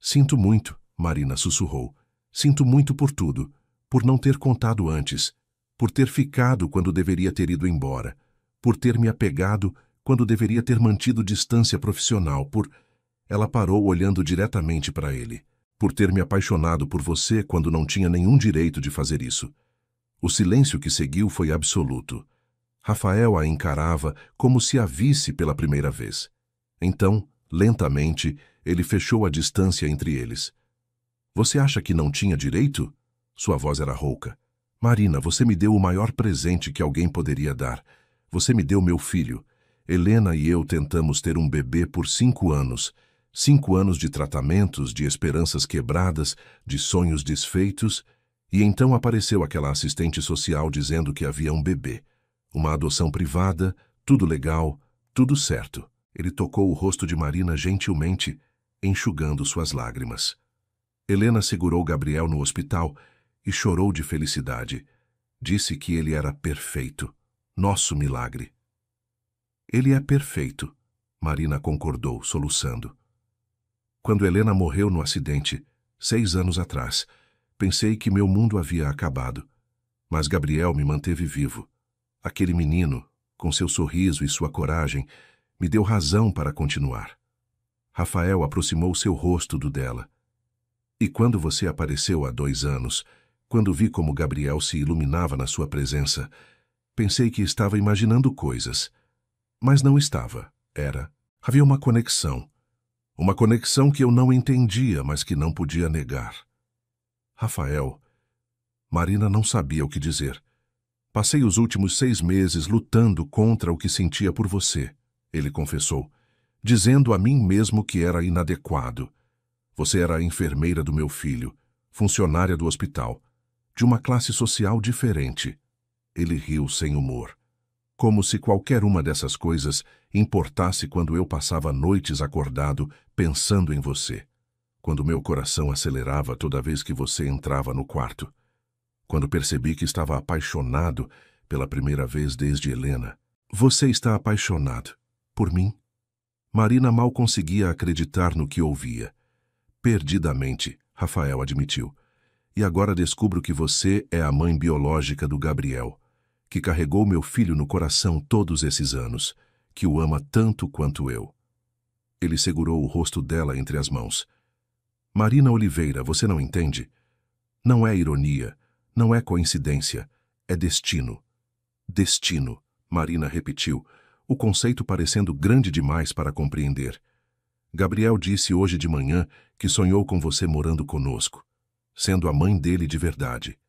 Speaker 1: Sinto muito, Marina sussurrou. Sinto muito por tudo, por não ter contado antes, por ter ficado quando deveria ter ido embora, por ter me apegado quando deveria ter mantido distância profissional, por... Ela parou olhando diretamente para ele. Por ter me apaixonado por você quando não tinha nenhum direito de fazer isso. O silêncio que seguiu foi absoluto. Rafael a encarava como se a visse pela primeira vez. Então, lentamente, ele fechou a distância entre eles. Você acha que não tinha direito? Sua voz era rouca. Marina, você me deu o maior presente que alguém poderia dar. Você me deu meu filho. Helena e eu tentamos ter um bebê por 5 anos. 5 anos de tratamentos, de esperanças quebradas, de sonhos desfeitos, e então apareceu aquela assistente social dizendo que havia um bebê. Uma adoção privada, tudo legal, tudo certo. Ele tocou o rosto de Marina gentilmente, enxugando suas lágrimas. Helena segurou Gabriel no hospital e chorou de felicidade. Disse que ele era perfeito. Nosso milagre. Ele é perfeito, Marina concordou, soluçando. Quando Helena morreu no acidente, 6 anos atrás, pensei que meu mundo havia acabado. Mas Gabriel me manteve vivo. Aquele menino, com seu sorriso e sua coragem, me deu razão para continuar. Rafael aproximou seu rosto do dela. E quando você apareceu há 2 anos, quando vi como Gabriel se iluminava na sua presença, pensei que estava imaginando coisas. Mas não estava, era. Havia uma conexão. Uma conexão que eu não entendia, mas que não podia negar. Rafael. Marina não sabia o que dizer. Passei os últimos 6 meses lutando contra o que sentia por você, ele confessou, dizendo a mim mesmo que era inadequado. Você era a enfermeira do meu filho, funcionária do hospital, de uma classe social diferente. Ele riu sem humor. Como se qualquer uma dessas coisas importasse quando eu passava noites acordado pensando em você. Quando meu coração acelerava toda vez que você entrava no quarto. Quando percebi que estava apaixonado pela primeira vez desde Helena. Você está apaixonado por mim? Marina mal conseguia acreditar no que ouvia. Perdidamente, Rafael admitiu. E agora descubro que você é a mãe biológica do Gabriel, que carregou meu filho no coração todos esses anos, que o ama tanto quanto eu. Ele segurou o rosto dela entre as mãos. Marina Oliveira, você não entende? Não é ironia, não é coincidência, é destino. Destino, Marina repetiu, o conceito parecendo grande demais para compreender. Gabriel disse hoje de manhã que sonhou com você morando conosco, sendo a mãe dele de verdade.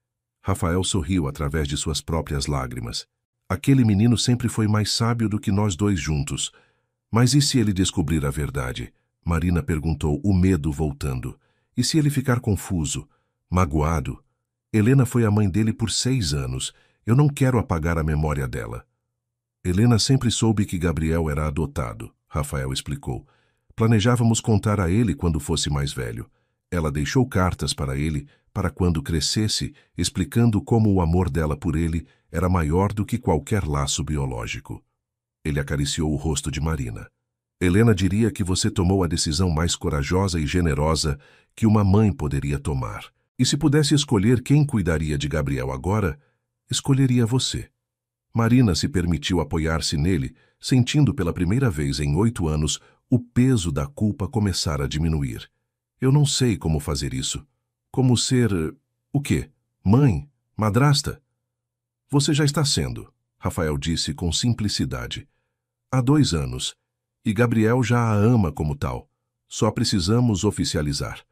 Speaker 1: Rafael sorriu através de suas próprias lágrimas. Aquele menino sempre foi mais sábio do que nós dois juntos. Mas e se ele descobrir a verdade? Marina perguntou, o medo voltando. E se ele ficar confuso, magoado? Helena foi a mãe dele por 6 anos. Eu não quero apagar a memória dela. Helena sempre soube que Gabriel era adotado, Rafael explicou. Planejávamos contar a ele quando fosse mais velho. Ela deixou cartas para ele, para quando crescesse, explicando como o amor dela por ele era maior do que qualquer laço biológico. Ele acariciou o rosto de Marina. Helena diria que você tomou a decisão mais corajosa e generosa que uma mãe poderia tomar. E se pudesse escolher quem cuidaria de Gabriel agora, escolheria você. Marina se permitiu apoiar-se nele, sentindo pela primeira vez em 8 anos o peso da culpa começar a diminuir. Eu não sei como fazer isso. Como ser... o quê? Mãe? Madrasta? Você já está sendo, Rafael disse com simplicidade. Há 2 anos. E Gabriel já a ama como tal. Só precisamos oficializar.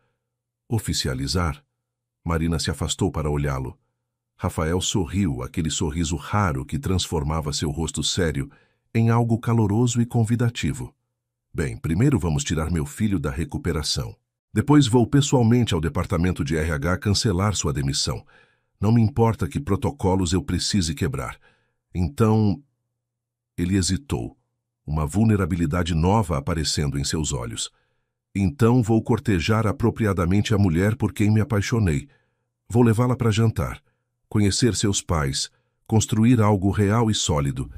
Speaker 1: Oficializar? Marina se afastou para olhá-lo. Rafael sorriu, aquele sorriso raro que transformava seu rosto sério em algo caloroso e convidativo. Bem, primeiro vamos tirar meu filho da recuperação. Depois vou pessoalmente ao departamento de RH cancelar sua demissão. Não me importa que protocolos eu precise quebrar. Então... Ele hesitou, uma vulnerabilidade nova aparecendo em seus olhos. Então vou cortejar apropriadamente a mulher por quem me apaixonei. Vou levá-la para jantar, conhecer seus pais, construir algo real e sólido.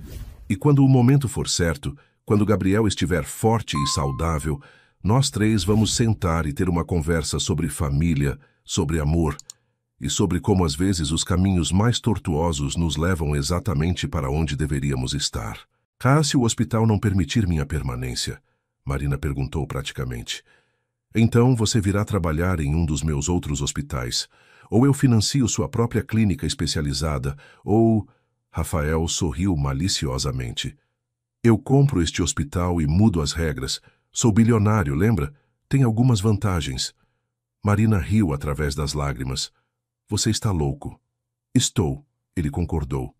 Speaker 1: E quando o momento for certo, quando Gabriel estiver forte e saudável, nós três vamos sentar e ter uma conversa sobre família, sobre amor e sobre como às vezes os caminhos mais tortuosos nos levam exatamente para onde deveríamos estar. Se o hospital não permitir minha permanência, Marina perguntou praticamente. Então você virá trabalhar em um dos meus outros hospitais, ou eu financio sua própria clínica especializada, ou... Rafael sorriu maliciosamente. Eu compro este hospital e mudo as regras. Sou bilionário, lembra? Tem algumas vantagens. Marina riu através das lágrimas. Você está louco. Estou, ele concordou.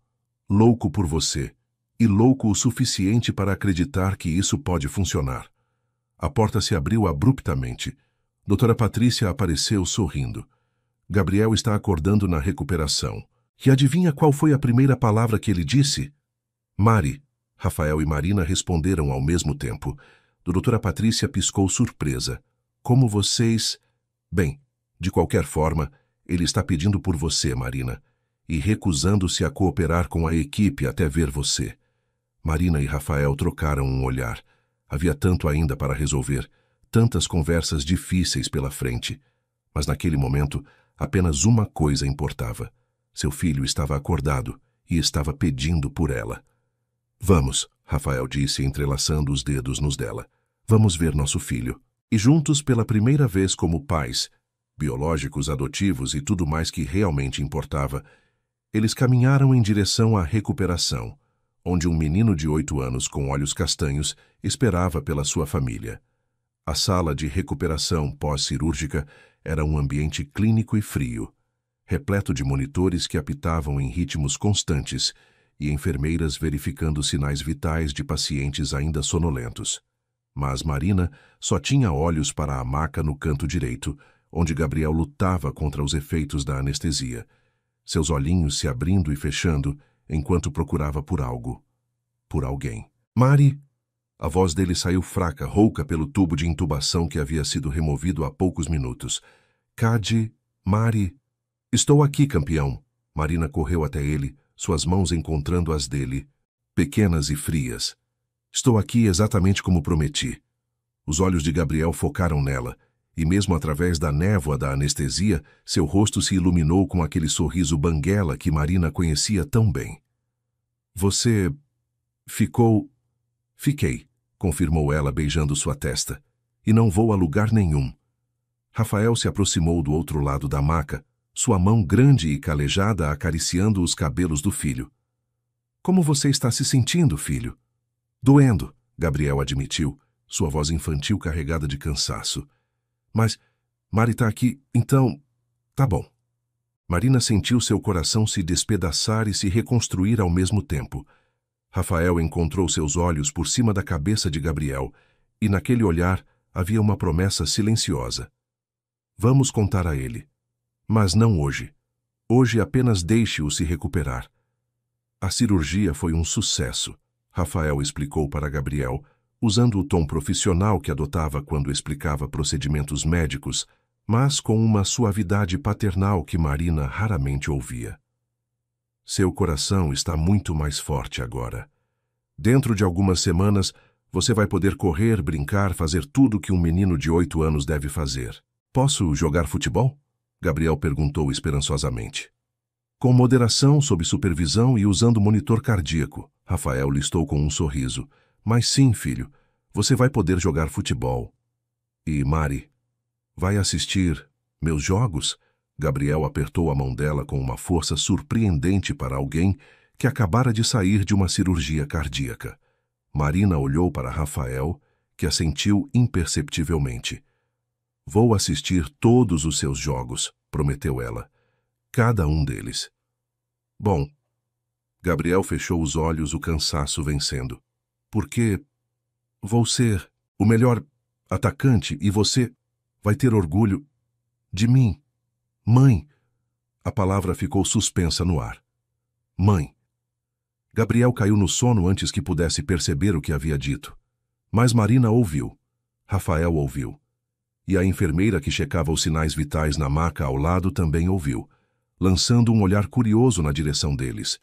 Speaker 1: Louco por você. E louco o suficiente para acreditar que isso pode funcionar. A porta se abriu abruptamente. Doutora Patrícia apareceu sorrindo. Gabriel está acordando na recuperação. E adivinha qual foi a primeira palavra que ele disse? Mari. Rafael e Marina responderam ao mesmo tempo. Doutora Patrícia piscou surpresa. Como vocês... Bem, de qualquer forma, ele está pedindo por você, Marina, e recusando-se a cooperar com a equipe até ver você. Marina e Rafael trocaram um olhar. Havia tanto ainda para resolver, tantas conversas difíceis pela frente. Mas naquele momento, apenas uma coisa importava. Seu filho estava acordado e estava pedindo por ela. Vamos, Rafael disse, entrelaçando os dedos nos dela. Vamos ver nosso filho. E juntos, pela primeira vez como pais, biológicos, adotivos e tudo mais que realmente importava, eles caminharam em direção à recuperação, onde um menino de 8 anos com olhos castanhos esperava pela sua família. A sala de recuperação pós-cirúrgica era um ambiente clínico e frio, repleto de monitores que apitavam em ritmos constantes e enfermeiras verificando sinais vitais de pacientes ainda sonolentos. Mas Marina só tinha olhos para a maca no canto direito, onde Gabriel lutava contra os efeitos da anestesia, seus olhinhos se abrindo e fechando enquanto procurava por algo, por alguém. Mari! A voz dele saiu fraca, rouca pelo tubo de intubação que havia sido removido há poucos minutos. Cade, Mari... Estou aqui, campeão. Marina correu até ele, suas mãos encontrando as dele, pequenas e frias. Estou aqui exatamente como prometi. Os olhos de Gabriel focaram nela, e mesmo através da névoa da anestesia, seu rosto se iluminou com aquele sorriso banguela que Marina conhecia tão bem. Você... ficou... Fiquei, confirmou ela beijando sua testa. E não vou a lugar nenhum. Rafael se aproximou do outro lado da maca, sua mão grande e calejada acariciando os cabelos do filho. Como você está se sentindo, filho? Doendo, Gabriel admitiu, sua voz infantil carregada de cansaço. Mas, Mari está aqui, então... Tá bom. Marina sentiu seu coração se despedaçar e se reconstruir ao mesmo tempo. Rafael encontrou seus olhos por cima da cabeça de Gabriel, e naquele olhar havia uma promessa silenciosa. Vamos contar a ele. Mas não hoje. Hoje apenas deixe-o se recuperar. A cirurgia foi um sucesso, Rafael explicou para Gabriel, usando o tom profissional que adotava quando explicava procedimentos médicos, mas com uma suavidade paternal que Marina raramente ouvia. Seu coração está muito mais forte agora. Dentro de algumas semanas, você vai poder correr, brincar, fazer tudo o que um menino de 8 anos deve fazer. Posso jogar futebol? Gabriel perguntou esperançosamente. Com moderação, sob supervisão e usando monitor cardíaco, Rafael listou com um sorriso. Mas sim, filho, você vai poder jogar futebol. E Mari, vai assistir meus jogos? Gabriel apertou a mão dela com uma força surpreendente para alguém que acabara de sair de uma cirurgia cardíaca. Marina olhou para Rafael, que assentiu imperceptivelmente. Vou assistir todos os seus jogos, prometeu ela. Cada um deles. Bom. Gabriel fechou os olhos, o cansaço vencendo. Porque vou ser o melhor atacante e você vai ter orgulho de mim. Mãe. A palavra ficou suspensa no ar. Mãe. Gabriel caiu no sono antes que pudesse perceber o que havia dito. Mas Marina ouviu. Rafael ouviu. E a enfermeira que checava os sinais vitais na maca ao lado também ouviu, lançando um olhar curioso na direção deles.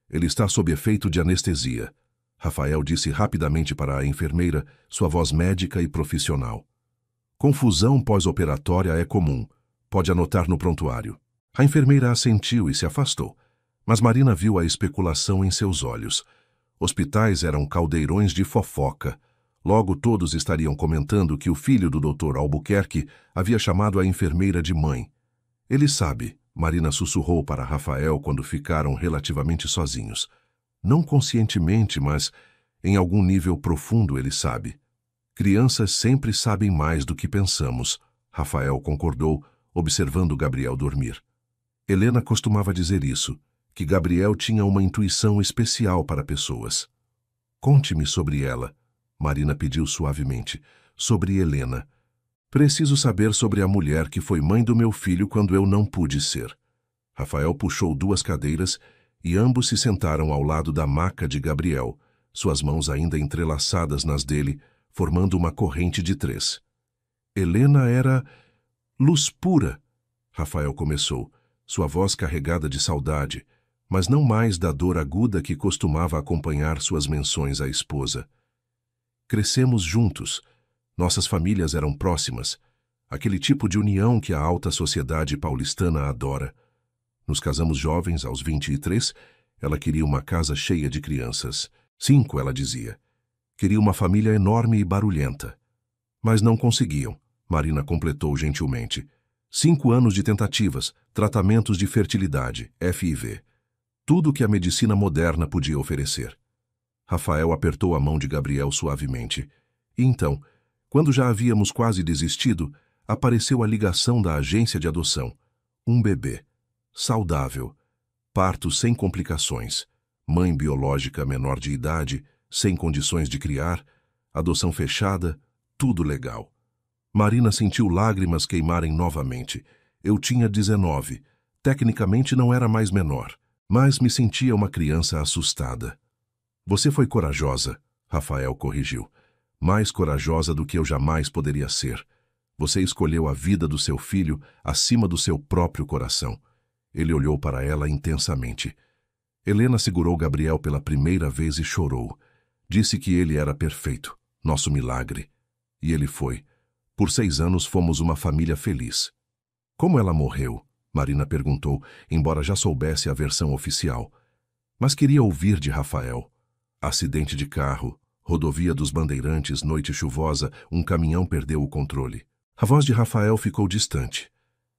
Speaker 1: Ele está sob efeito de anestesia. Rafael disse rapidamente para a enfermeira, sua voz médica e profissional. Confusão pós-operatória é comum. Pode anotar no prontuário. A enfermeira assentiu e se afastou, mas Marina viu a especulação em seus olhos. Hospitais eram caldeirões de fofoca. Logo todos estariam comentando que o filho do Dr. Albuquerque havia chamado a enfermeira de mãe. Ele sabe, Marina sussurrou para Rafael quando ficaram relativamente sozinhos. Não conscientemente, mas em algum nível profundo ele sabe. Crianças sempre sabem mais do que pensamos, Rafael concordou, observando Gabriel dormir. Helena costumava dizer isso, que Gabriel tinha uma intuição especial para pessoas. Conte-me sobre ela, Marina pediu suavemente, sobre Helena. Preciso saber sobre a mulher que foi mãe do meu filho quando eu não pude ser. Rafael puxou 2 cadeiras e ambos se sentaram ao lado da maca de Gabriel, suas mãos ainda entrelaçadas nas dele, formando uma corrente de 3. Helena era luz pura, Rafael começou, sua voz carregada de saudade, mas não mais da dor aguda que costumava acompanhar suas menções à esposa. Crescemos juntos. Nossas famílias eram próximas, aquele tipo de união que a alta sociedade paulistana adora. Nos casamos jovens, aos 23, ela queria uma casa cheia de crianças. 5, ela dizia. Queria uma família enorme e barulhenta. Mas não conseguiam, Marina completou gentilmente. 5 anos de tentativas, tratamentos de fertilidade, FIV. Tudo que a medicina moderna podia oferecer. Rafael apertou a mão de Gabriel suavemente. E então, quando já havíamos quase desistido, apareceu a ligação da agência de adoção. Um bebê. Saudável. Parto sem complicações. Mãe biológica menor de idade, sem condições de criar. Adoção fechada, tudo legal. Marina sentiu lágrimas queimarem novamente. Eu tinha 19. Tecnicamente não era mais menor, mas me sentia uma criança assustada. Você foi corajosa, Rafael corrigiu. Mais corajosa do que eu jamais poderia ser. Você escolheu a vida do seu filho acima do seu próprio coração. Ele olhou para ela intensamente. Helena segurou Gabriel pela primeira vez e chorou. Disse que ele era perfeito, nosso milagre. E ele foi. Por 6 anos fomos uma família feliz. Como ela morreu? Marina perguntou, embora já soubesse a versão oficial. Mas queria ouvir de Rafael. Acidente de carro, rodovia dos Bandeirantes, noite chuvosa, um caminhão perdeu o controle. A voz de Rafael ficou distante.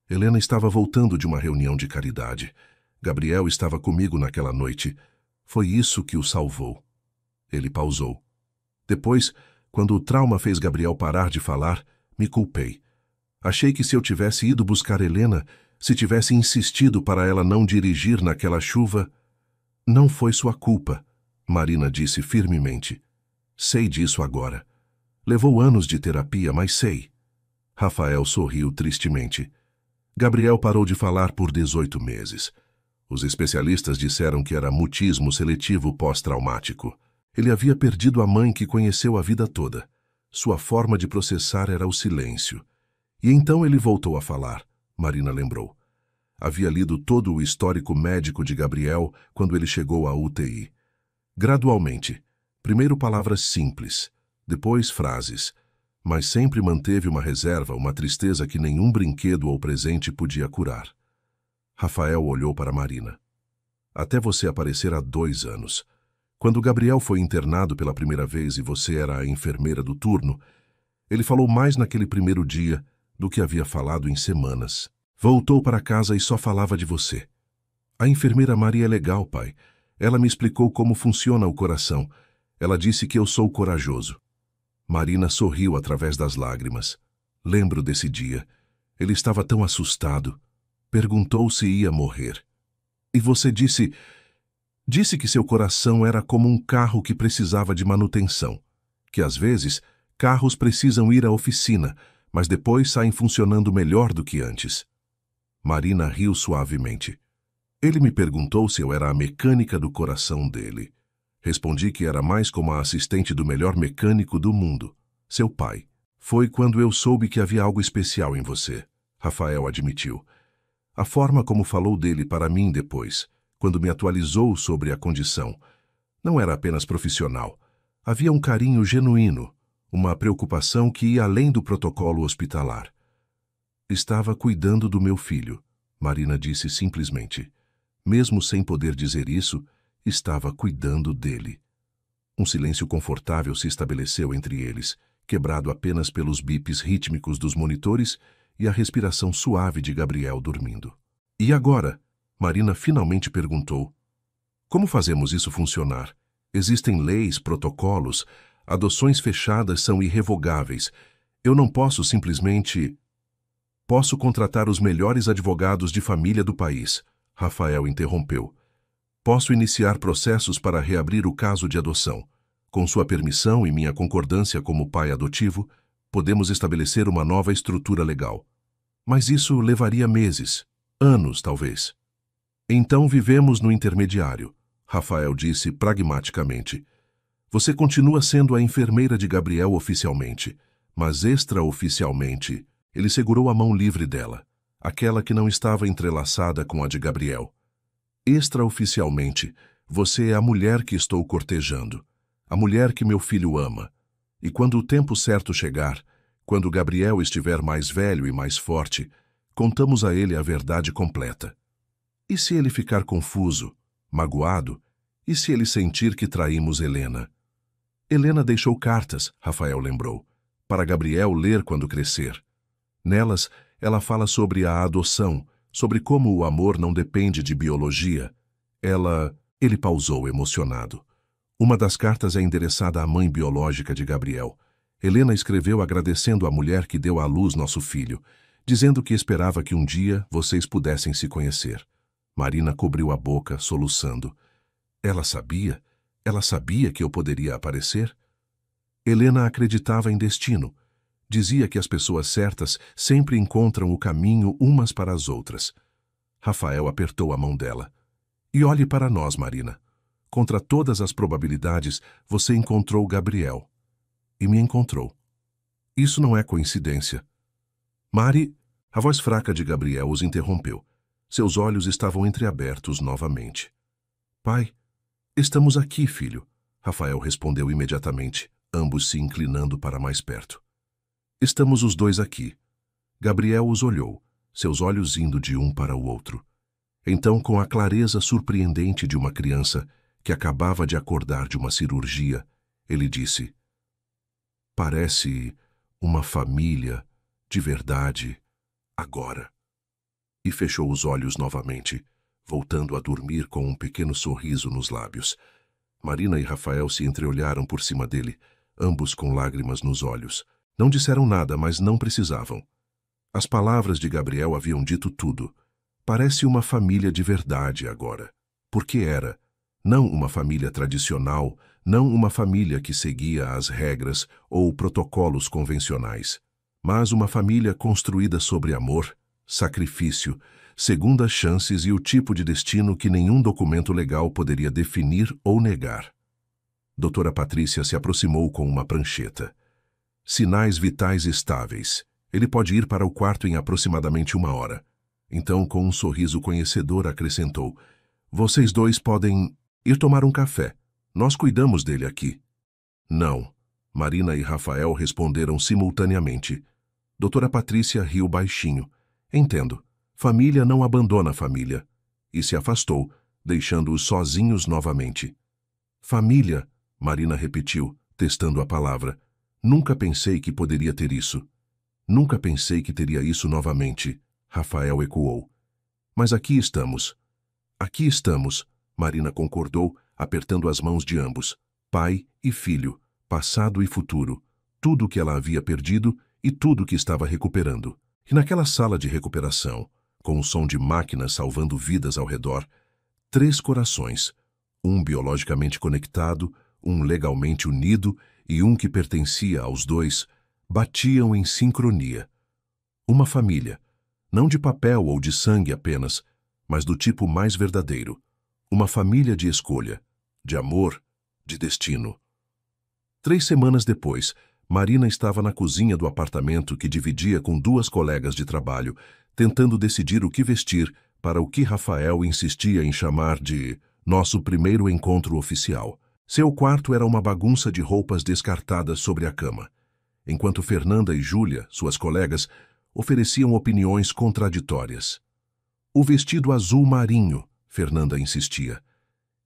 Speaker 1: Helena estava voltando de uma reunião de caridade. Gabriel estava comigo naquela noite. Foi isso que o salvou. Ele pausou. Depois, quando o trauma fez Gabriel parar de falar, me culpei. Achei que se eu tivesse ido buscar Helena, se tivesse insistido para ela não dirigir naquela chuva... Não foi sua culpa, Marina disse firmemente. Sei disso agora. Levou anos de terapia, mas sei. Rafael sorriu tristemente. Gabriel parou de falar por 18 meses. Os especialistas disseram que era mutismo seletivo pós-traumático. Ele havia perdido a mãe que conheceu a vida toda. Sua forma de processar era o silêncio. E então ele voltou a falar, Marina lembrou. Havia lido todo o histórico médico de Gabriel quando ele chegou à UTI. Gradualmente, primeiro palavras simples, depois frases, mas sempre manteve uma reserva, uma tristeza que nenhum brinquedo ou presente podia curar. Rafael olhou para Marina. Até você aparecer há 2 anos. Quando Gabriel foi internado pela primeira vez e você era a enfermeira do turno, ele falou mais naquele primeiro dia do que havia falado em semanas. Voltou para casa e só falava de você. A enfermeira Maria é legal, pai. Ela me explicou como funciona o coração. Ela disse que eu sou corajoso. Marina sorriu através das lágrimas. Lembro desse dia. Ele estava tão assustado. Perguntou se ia morrer. E você disse... Disse que seu coração era como um carro que precisava de manutenção. Que às vezes, carros precisam ir à oficina, mas depois saem funcionando melhor do que antes. Marina riu suavemente. Ele me perguntou se eu era a mecânica do coração dele. Respondi que era mais como a assistente do melhor mecânico do mundo, seu pai. Foi quando eu soube que havia algo especial em você, Rafael admitiu. A forma como falou dele para mim depois, quando me atualizou sobre a condição, não era apenas profissional. Havia um carinho genuíno, uma preocupação que ia além do protocolo hospitalar. Estava cuidando do meu filho, Marina disse simplesmente. Mesmo sem poder dizer isso, estava cuidando dele. Um silêncio confortável se estabeleceu entre eles, quebrado apenas pelos bips rítmicos dos monitores e a respiração suave de Gabriel dormindo. E agora? Marina finalmente perguntou. Como fazemos isso funcionar? Existem leis, protocolos, adoções fechadas são irrevogáveis. Eu não posso simplesmente... Posso contratar os melhores advogados de família do país, Rafael interrompeu. Posso iniciar processos para reabrir o caso de adoção. Com sua permissão e minha concordância como pai adotivo, podemos estabelecer uma nova estrutura legal. Mas isso levaria meses, anos talvez. Então vivemos no intermediário, Rafael disse pragmaticamente. Você continua sendo a enfermeira de Gabriel oficialmente, mas extraoficialmente, ele segurou a mão livre dela, aquela que não estava entrelaçada com a de Gabriel. Extraoficialmente, você é a mulher que estou cortejando, a mulher que meu filho ama. E quando o tempo certo chegar, quando Gabriel estiver mais velho e mais forte, contamos a ele a verdade completa. E se ele ficar confuso, magoado, e se ele sentir que traímos Helena? Helena deixou cartas, Rafael lembrou, para Gabriel ler quando crescer. Nelas, ela fala sobre a adoção, sobre como o amor não depende de biologia. Ele pausou emocionado. Uma das cartas é endereçada à mãe biológica de Gabriel. Helena escreveu agradecendo à mulher que deu à luz nosso filho, dizendo que esperava que um dia vocês pudessem se conhecer. Marina cobriu a boca, soluçando. Ela sabia que eu poderia aparecer? Helena acreditava em destino. Dizia que as pessoas certas sempre encontram o caminho umas para as outras. Rafael apertou a mão dela. E olhe para nós, Marina. Contra todas as probabilidades, você encontrou Gabriel. E me encontrou. Isso não é coincidência. Mari, a voz fraca de Gabriel os interrompeu. Seus olhos estavam entreabertos novamente. Pai, estamos aqui, filho. Rafael respondeu imediatamente, ambos se inclinando para mais perto. Estamos os dois aqui. Gabriel os olhou, seus olhos indo de um para o outro. Então, com a clareza surpreendente de uma criança que acabava de acordar de uma cirurgia, ele disse: Parece uma família de verdade agora. E fechou os olhos novamente, voltando a dormir com um pequeno sorriso nos lábios. Marina e Rafael se entreolharam por cima dele, ambos com lágrimas nos olhos. Não disseram nada, mas não precisavam. As palavras de Gabriel haviam dito tudo. Parece uma família de verdade agora. Porque era. Não uma família tradicional, não uma família que seguia as regras ou protocolos convencionais, mas uma família construída sobre amor, sacrifício, segundas chances e o tipo de destino que nenhum documento legal poderia definir ou negar. Doutora Patrícia se aproximou com uma prancheta. Sinais vitais estáveis. Ele pode ir para o quarto em aproximadamente 1 hora. Então, com um sorriso conhecedor, acrescentou: Vocês dois podem ir tomar um café. Nós cuidamos dele aqui. Não. Marina e Rafael responderam simultaneamente. Doutora Patrícia riu baixinho. Entendo. Família não abandona família. E se afastou, deixando-os sozinhos novamente. Família, Marina repetiu, testando a palavra. Nunca pensei que poderia ter isso. Nunca pensei que teria isso novamente, Rafael ecoou. Mas aqui estamos. Aqui estamos, Marina concordou, apertando as mãos de ambos. Pai e filho, passado e futuro. Tudo o que ela havia perdido e tudo o que estava recuperando. E naquela sala de recuperação, com o som de máquinas salvando vidas ao redor, 3 corações, um biologicamente conectado, um legalmente unido e um que pertencia aos 2, batiam em sincronia. Uma família, não de papel ou de sangue apenas, mas do tipo mais verdadeiro. Uma família de escolha, de amor, de destino. 3 semanas depois, Marina estava na cozinha do apartamento que dividia com duas colegas de trabalho, tentando decidir o que vestir para o que Rafael insistia em chamar de nosso primeiro encontro oficial. Seu quarto era uma bagunça de roupas descartadas sobre a cama, enquanto Fernanda e Júlia, suas colegas, ofereciam opiniões contraditórias. O vestido azul marinho, Fernanda insistia.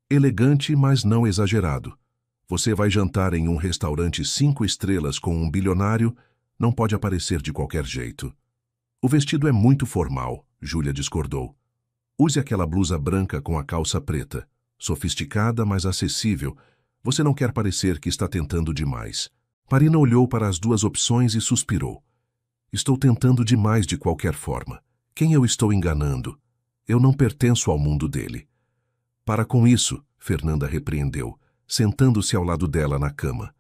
Speaker 1: Elegante, mas não exagerado. Você vai jantar em um restaurante 5 estrelas com um bilionário, não pode aparecer de qualquer jeito. O vestido é muito formal, Júlia discordou. Use aquela blusa branca com a calça preta. Sofisticada, mas acessível. Você não quer parecer que está tentando demais. Marina olhou para as duas opções e suspirou. Estou tentando demais de qualquer forma. Quem eu estou enganando? Eu não pertenço ao mundo dele. Para com isso, Fernanda repreendeu, sentando-se ao lado dela na cama.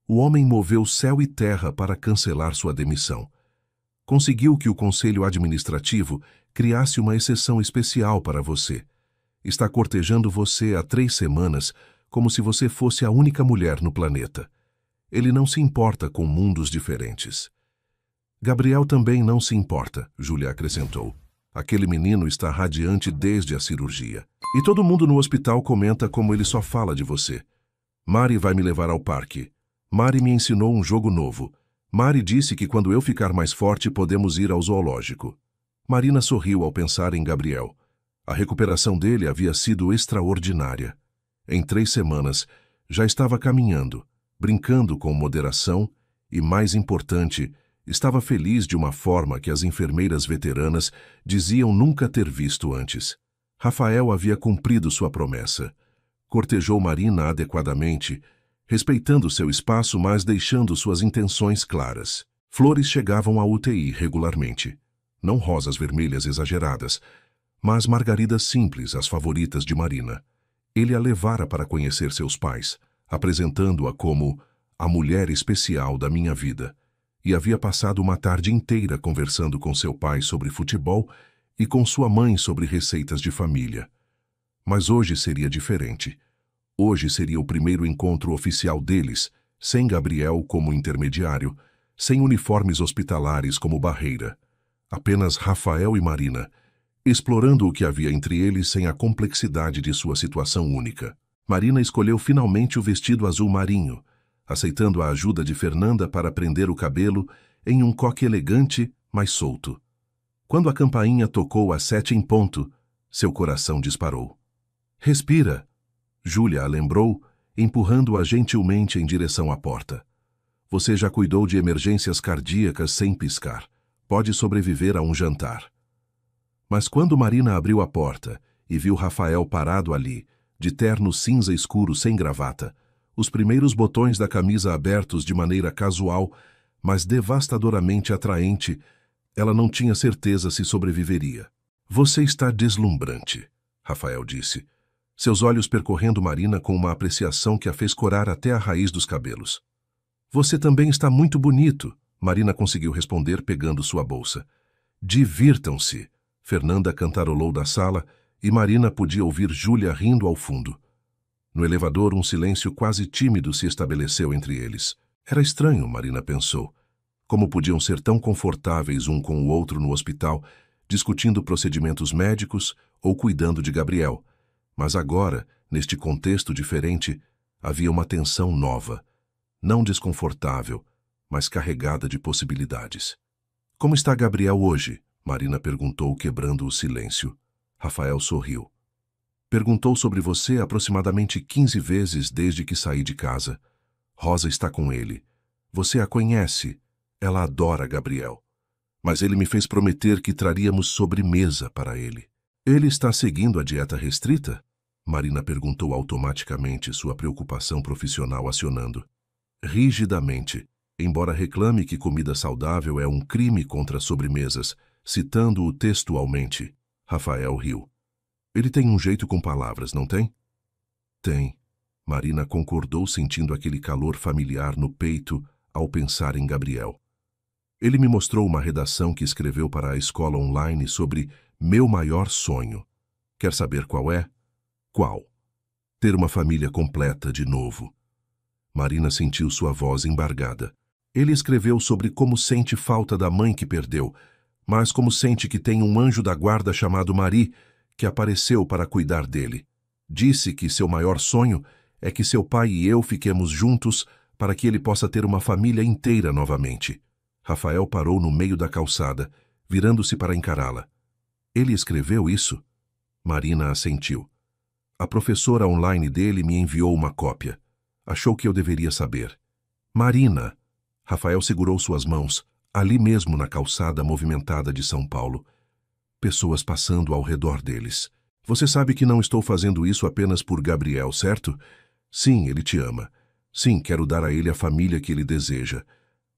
Speaker 1: O homem moveu céu e terra para cancelar sua demissão. Conseguiu que o Conselho Administrativo criasse uma exceção especial para você. Está cortejando você há 3 semanas, como se você fosse a única mulher no planeta. Ele não se importa com mundos diferentes. Gabriel também não se importa, Júlia acrescentou. Aquele menino está radiante desde a cirurgia. E todo mundo no hospital comenta como ele só fala de você. Mari vai me levar ao parque. Mari me ensinou um jogo novo. Mari disse que quando eu ficar mais forte podemos ir ao zoológico. Marina sorriu ao pensar em Gabriel. A recuperação dele havia sido extraordinária. Em 3 semanas, já estava caminhando, brincando com moderação e, mais importante, estava feliz de uma forma que as enfermeiras veteranas diziam nunca ter visto antes. Rafael havia cumprido sua promessa. Cortejou Marina adequadamente, respeitando seu espaço, mas deixando suas intenções claras. Flores chegavam à UTI regularmente. Não rosas vermelhas exageradas, mas margaridas simples, as favoritas de Marina. Ele a levara para conhecer seus pais, apresentando-a como a mulher especial da minha vida. E havia passado uma tarde inteira conversando com seu pai sobre futebol e com sua mãe sobre receitas de família. Mas hoje seria diferente. Hoje seria o primeiro encontro oficial deles, sem Gabriel como intermediário, sem uniformes hospitalares como barreira. Apenas Rafael e Marina, explorando o que havia entre eles sem a complexidade de sua situação única. Marina escolheu finalmente o vestido azul marinho, aceitando a ajuda de Fernanda para prender o cabelo em um coque elegante, mas solto. Quando a campainha tocou às 7 em ponto, seu coração disparou. Respira, Júlia a lembrou, empurrando-a gentilmente em direção à porta. Você já cuidou de emergências cardíacas sem piscar. Pode sobreviver a um jantar. Mas quando Marina abriu a porta e viu Rafael parado ali, de terno cinza escuro sem gravata, os primeiros botões da camisa abertos de maneira casual, mas devastadoramente atraente, ela não tinha certeza se sobreviveria. Você está deslumbrante, Rafael disse, seus olhos percorrendo Marina com uma apreciação que a fez corar até a raiz dos cabelos. Você também está muito bonito, Marina conseguiu responder pegando sua bolsa. Divirtam-se, Fernanda cantarolou da sala e Marina podia ouvir Júlia rindo ao fundo. No elevador, um silêncio quase tímido se estabeleceu entre eles. Era estranho, Marina pensou. Como podiam ser tão confortáveis um com o outro no hospital, discutindo procedimentos médicos ou cuidando de Gabriel. Mas agora, neste contexto diferente, havia uma tensão nova, não desconfortável, mas carregada de possibilidades. Como está Gabriel hoje? Marina perguntou, quebrando o silêncio. Rafael sorriu. Perguntou sobre você aproximadamente 15 vezes desde que saí de casa. Rosa está com ele. Você a conhece. Ela adora Gabriel. Mas ele me fez prometer que traríamos sobremesa para ele. Ele está seguindo a dieta restrita? Marina perguntou automaticamente, sua preocupação profissional acionando. Rigidamente, embora reclame que comida saudável é um crime contra sobremesas, citando-o textualmente. Rafael riu. Ele tem um jeito com palavras, não tem? Tem. Marina concordou, sentindo aquele calor familiar no peito ao pensar em Gabriel. Ele me mostrou uma redação que escreveu para a escola online sobre meu maior sonho. Quer saber qual é? Qual? Ter uma família completa de novo. Marina sentiu sua voz embargada. Ele escreveu sobre como sente falta da mãe que perdeu, mas como sente que tem um anjo da guarda chamado Marie, que apareceu para cuidar dele. Disse que seu maior sonho é que seu pai e eu fiquemos juntos para que ele possa ter uma família inteira novamente. Rafael parou no meio da calçada, virando-se para encará-la. Ele escreveu isso? Marina assentiu. A professora online dele me enviou uma cópia. Achou que eu deveria saber. Marina! Rafael segurou suas mãos, ali mesmo na calçada movimentada de São Paulo. Pessoas passando ao redor deles. Você sabe que não estou fazendo isso apenas por Gabriel, certo? Sim, ele te ama. Sim, quero dar a ele a família que ele deseja.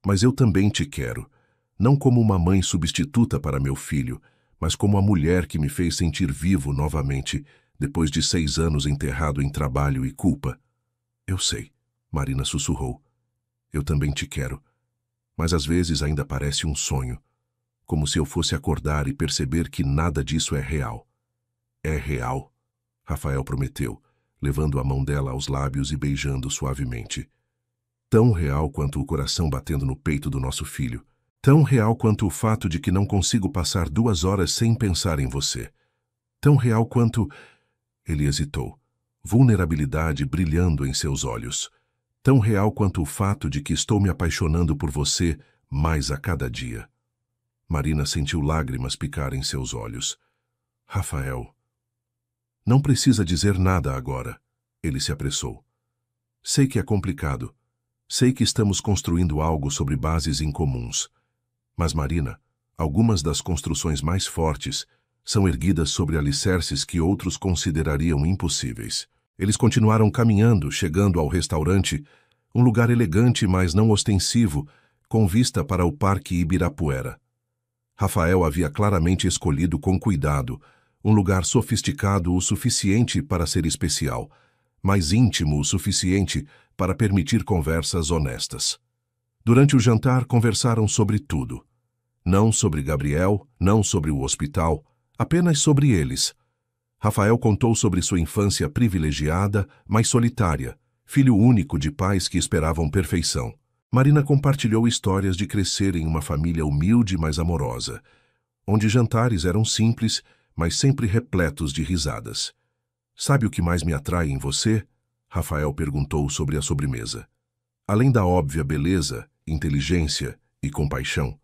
Speaker 1: Mas eu também te quero. Não como uma mãe substituta para meu filho, mas como a mulher que me fez sentir vivo novamente, depois de 6 anos enterrado em trabalho e culpa. Eu sei, Marina sussurrou. Eu também te quero. Mas às vezes ainda parece um sonho, como se eu fosse acordar e perceber que nada disso é real. É real, Rafael prometeu, levando a mão dela aos lábios e beijando suavemente. Tão real quanto o coração batendo no peito do nosso filho. Tão real quanto o fato de que não consigo passar 2 horas sem pensar em você. Tão real quanto... Ele hesitou, vulnerabilidade brilhando em seus olhos. Tão real quanto o fato de que estou me apaixonando por você mais a cada dia. Marina sentiu lágrimas picar em seus olhos. Rafael... Não precisa dizer nada agora. Ele se apressou. Sei que é complicado. Sei que estamos construindo algo sobre bases incomuns. Mas, Marina, algumas das construções mais fortes são erguidas sobre alicerces que outros considerariam impossíveis. Eles continuaram caminhando, chegando ao restaurante, um lugar elegante, mas não ostensivo, com vista para o Parque Ibirapuera. Rafael havia claramente escolhido com cuidado um lugar sofisticado o suficiente para ser especial, mas íntimo o suficiente para permitir conversas honestas. Durante o jantar, conversaram sobre tudo. Não sobre Gabriel, não sobre o hospital, apenas sobre eles. Rafael contou sobre sua infância privilegiada, mas solitária, filho único de pais que esperavam perfeição. Marina compartilhou histórias de crescer em uma família humilde, mas amorosa, onde jantares eram simples, mas sempre repletos de risadas. Sabe o que mais me atrai em você? Rafael perguntou sobre a sobremesa. Além da óbvia beleza, inteligência e compaixão.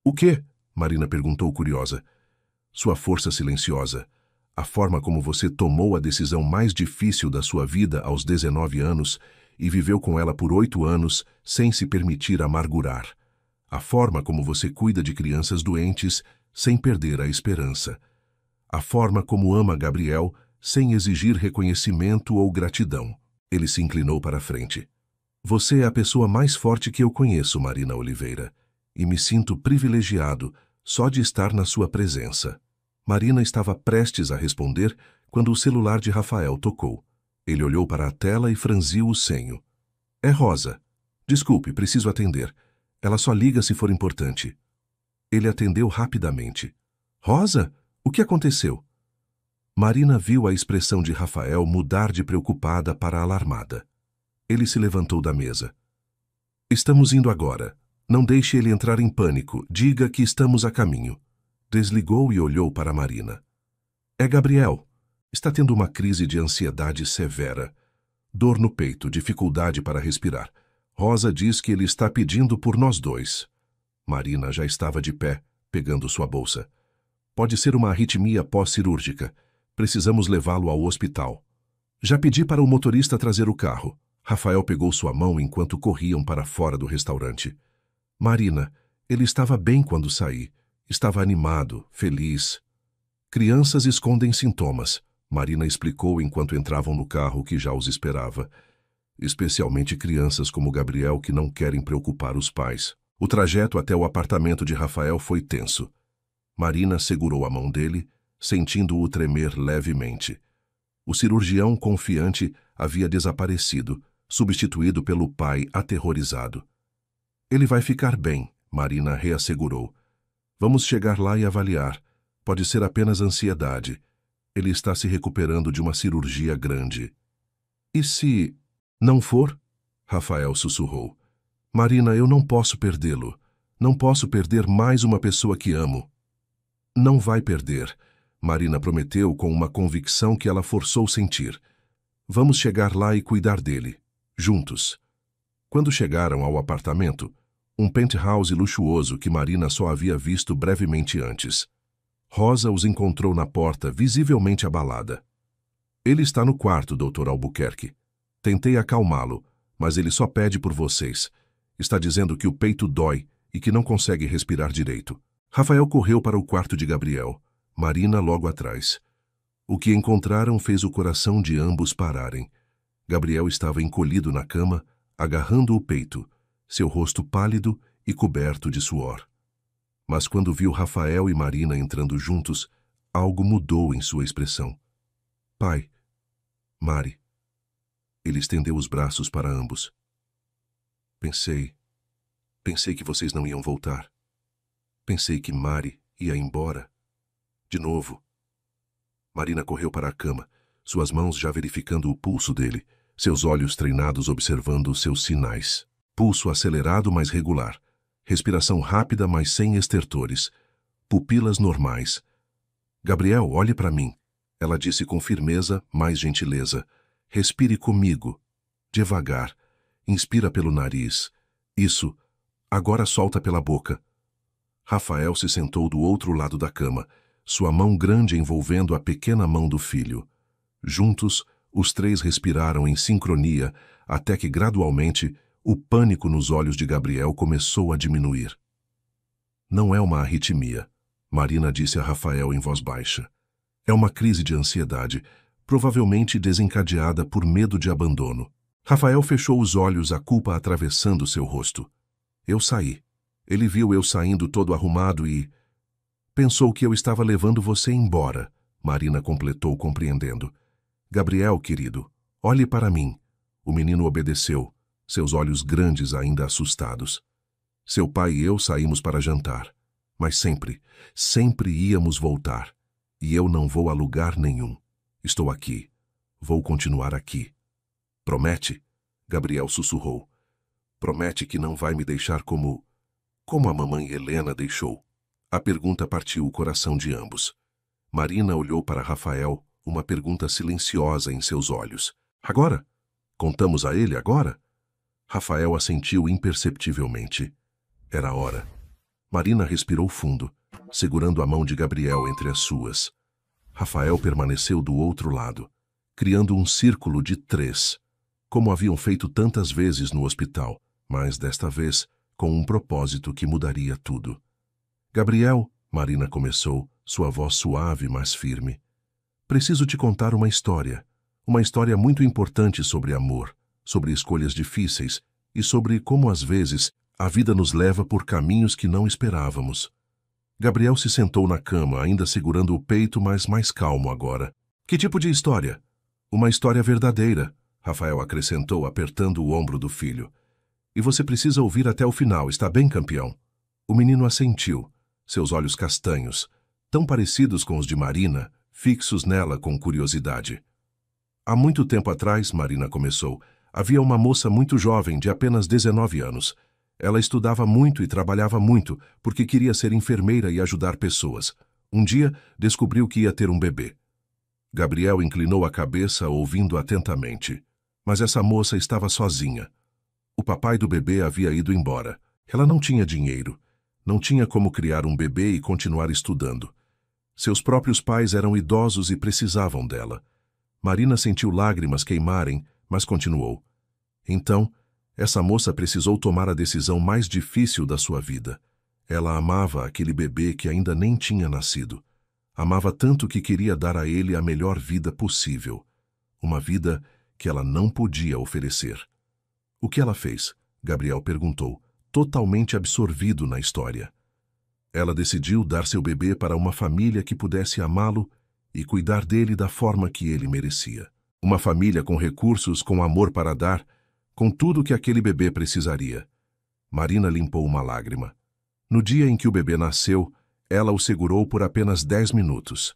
Speaker 1: O quê? Marina perguntou curiosa. Sua força silenciosa. A forma como você tomou a decisão mais difícil da sua vida aos 19 anos e viveu com ela por 8 anos sem se permitir amargurar. A forma como você cuida de crianças doentes sem perder a esperança. A forma como ama Gabriel sem exigir reconhecimento ou gratidão. Ele se inclinou para a frente. Você é a pessoa mais forte que eu conheço, Marina Oliveira, e me sinto privilegiado só de estar na sua presença. Marina estava prestes a responder quando o celular de Rafael tocou. Ele olhou para a tela e franziu o senho. É Rosa. Desculpe, preciso atender. Ela só liga se for importante. Ele atendeu rapidamente. Rosa? O que aconteceu? Marina viu a expressão de Rafael mudar de preocupada para alarmada. Ele se levantou da mesa. Estamos indo agora. Não deixe ele entrar em pânico. Diga que estamos a caminho. Desligou e olhou para Marina. É Gabriel. Está tendo uma crise de ansiedade severa. Dor no peito, dificuldade para respirar. Rosa diz que ele está pedindo por nós dois. Marina já estava de pé, pegando sua bolsa. Pode ser uma arritmia pós-cirúrgica. Precisamos levá-lo ao hospital. Já pedi para o motorista trazer o carro. Rafael pegou sua mão enquanto corriam para fora do restaurante. Marina, ele estava bem quando saí. Estava animado, feliz. Crianças escondem sintomas, Marina explicou enquanto entravam no carro que já os esperava. Especialmente crianças como Gabriel que não querem preocupar os pais. O trajeto até o apartamento de Rafael foi tenso. Marina segurou a mão dele, sentindo-o tremer levemente. O cirurgião confiante havia desaparecido, substituído pelo pai aterrorizado. Ele vai ficar bem, Marina reassegurou. Vamos chegar lá e avaliar. Pode ser apenas ansiedade. Ele está se recuperando de uma cirurgia grande. E se não for? Rafael sussurrou. Marina, eu não posso perdê-lo. Não posso perder mais uma pessoa que amo. Não vai perder, Marina prometeu com uma convicção que ela forçou sentir. Vamos chegar lá e cuidar dele, juntos. Quando chegaram ao apartamento, um penthouse luxuoso que Marina só havia visto brevemente antes, Rosa os encontrou na porta, visivelmente abalada. Ele está no quarto, Dr. Albuquerque. Tentei acalmá-lo, mas ele só pede por vocês. Está dizendo que o peito dói e que não consegue respirar direito. Rafael correu para o quarto de Gabriel, Marina logo atrás. O que encontraram fez o coração de ambos pararem. Gabriel estava encolhido na cama, agarrando o peito, seu rosto pálido e coberto de suor. Mas quando viu Rafael e Marina entrando juntos, algo mudou em sua expressão. Pai, Mari. Ele estendeu os braços para ambos. Pensei que vocês não iam voltar. Pensei que Mari ia embora. De novo. Marina correu para a cama, suas mãos já verificando o pulso dele, seus olhos treinados observando os seus sinais. Pulso acelerado, mas regular. Respiração rápida, mas sem estertores. Pupilas normais. Gabriel, olhe para mim. Ela disse com firmeza, mais gentileza. Respire comigo. Devagar. Inspira pelo nariz. Isso. Agora solta pela boca. Rafael se sentou do outro lado da cama, sua mão grande envolvendo a pequena mão do filho. Juntos, os três respiraram em sincronia, até que, gradualmente, o pânico nos olhos de Gabriel começou a diminuir. Não é uma arritmia, Marina disse a Rafael em voz baixa. É uma crise de ansiedade, provavelmente desencadeada por medo de abandono. Rafael fechou os olhos, a culpa atravessando seu rosto. Eu saí. Ele viu eu saindo todo arrumado e... Pensou que eu estava levando você embora, Marina completou, compreendendo. Gabriel, querido, olhe para mim. O menino obedeceu, seus olhos grandes ainda assustados. Seu pai e eu saímos para jantar. Mas sempre íamos voltar. E eu não vou a lugar nenhum. Estou aqui. Vou continuar aqui. Promete? Gabriel sussurrou. Promete que não vai me deixar como a mamãe Helena deixou. A pergunta partiu o coração de ambos. Marina olhou para Rafael, uma pergunta silenciosa em seus olhos. Agora? Contamos a ele agora? Rafael assentiu imperceptivelmente. Era a hora. Marina respirou fundo, segurando a mão de Gabriel entre as suas. Rafael permaneceu do outro lado, criando um círculo de 3, como haviam feito tantas vezes no hospital, mas desta vez com um propósito que mudaria tudo. Gabriel, Marina começou, sua voz suave, mas firme. Preciso te contar uma história muito importante sobre amor, sobre escolhas difíceis e sobre como às vezes a vida nos leva por caminhos que não esperávamos. Gabriel se sentou na cama, ainda segurando o peito, mas mais calmo agora. Que tipo de história? Uma história verdadeira, Rafael acrescentou, apertando o ombro do filho. E você precisa ouvir até o final, está bem, campeão? O menino assentiu, seus olhos castanhos, tão parecidos com os de Marina, fixos nela com curiosidade. Há muito tempo atrás, Marina começou, havia uma moça muito jovem, de apenas 19 anos. Ela estudava muito e trabalhava muito, porque queria ser enfermeira e ajudar pessoas. Um dia, descobriu que ia ter um bebê. Gabriel inclinou a cabeça, ouvindo atentamente. Mas essa moça estava sozinha. O papai do bebê havia ido embora. Ela não tinha dinheiro. Não tinha como criar um bebê e continuar estudando. Seus próprios pais eram idosos e precisavam dela. Marina sentiu lágrimas queimarem, mas continuou. Então, essa moça precisou tomar a decisão mais difícil da sua vida. Ela amava aquele bebê que ainda nem tinha nascido. Amava tanto que queria dar a ele a melhor vida possível. Uma vida que ela não podia oferecer. O que ela fez? Gabriel perguntou, totalmente absorvido na história. Ela decidiu dar seu bebê para uma família que pudesse amá-lo e cuidar dele da forma que ele merecia. Uma família com recursos, com amor para dar, com tudo que aquele bebê precisaria. Marina limpou uma lágrima. No dia em que o bebê nasceu, ela o segurou por apenas 10 minutos.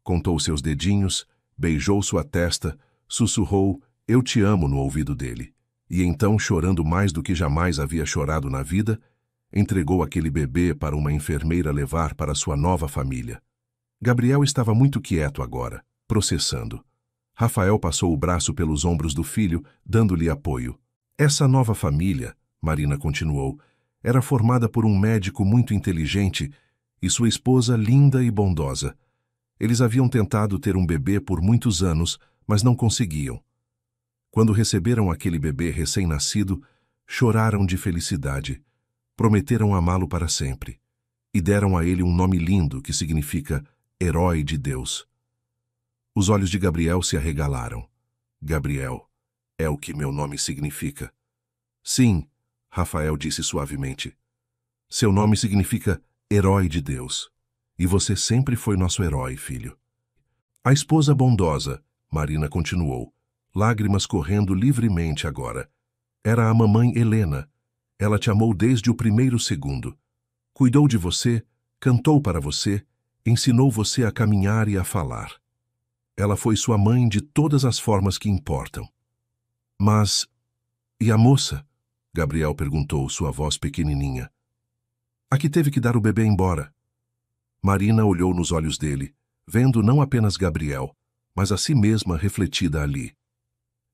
Speaker 1: Contou seus dedinhos, beijou sua testa, sussurrou "Eu te amo" no ouvido dele. E então, chorando mais do que jamais havia chorado na vida, entregou aquele bebê para uma enfermeira levar para sua nova família. Gabriel estava muito quieto agora, processando. Rafael passou o braço pelos ombros do filho, dando-lhe apoio. Essa nova família, Marina continuou, era formada por um médico muito inteligente e sua esposa linda e bondosa. Eles haviam tentado ter um bebê por muitos anos, mas não conseguiam. Quando receberam aquele bebê recém-nascido, choraram de felicidade, prometeram amá-lo para sempre e deram a ele um nome lindo que significa Herói de Deus. Os olhos de Gabriel se arregalaram. Gabriel, é o que meu nome significa. Sim, Rafael disse suavemente. Seu nome significa Herói de Deus. E você sempre foi nosso herói, filho. A esposa bondosa, Marina continuou, lágrimas correndo livremente agora. Era a mamãe Helena. Ela te amou desde o primeiro segundo. Cuidou de você, cantou para você, ensinou você a caminhar e a falar. Ela foi sua mãe de todas as formas que importam. Mas, e a moça? Gabriel perguntou, sua voz pequenininha. A que teve que dar o bebê embora. Marina olhou nos olhos dele, vendo não apenas Gabriel, mas a si mesma refletida ali.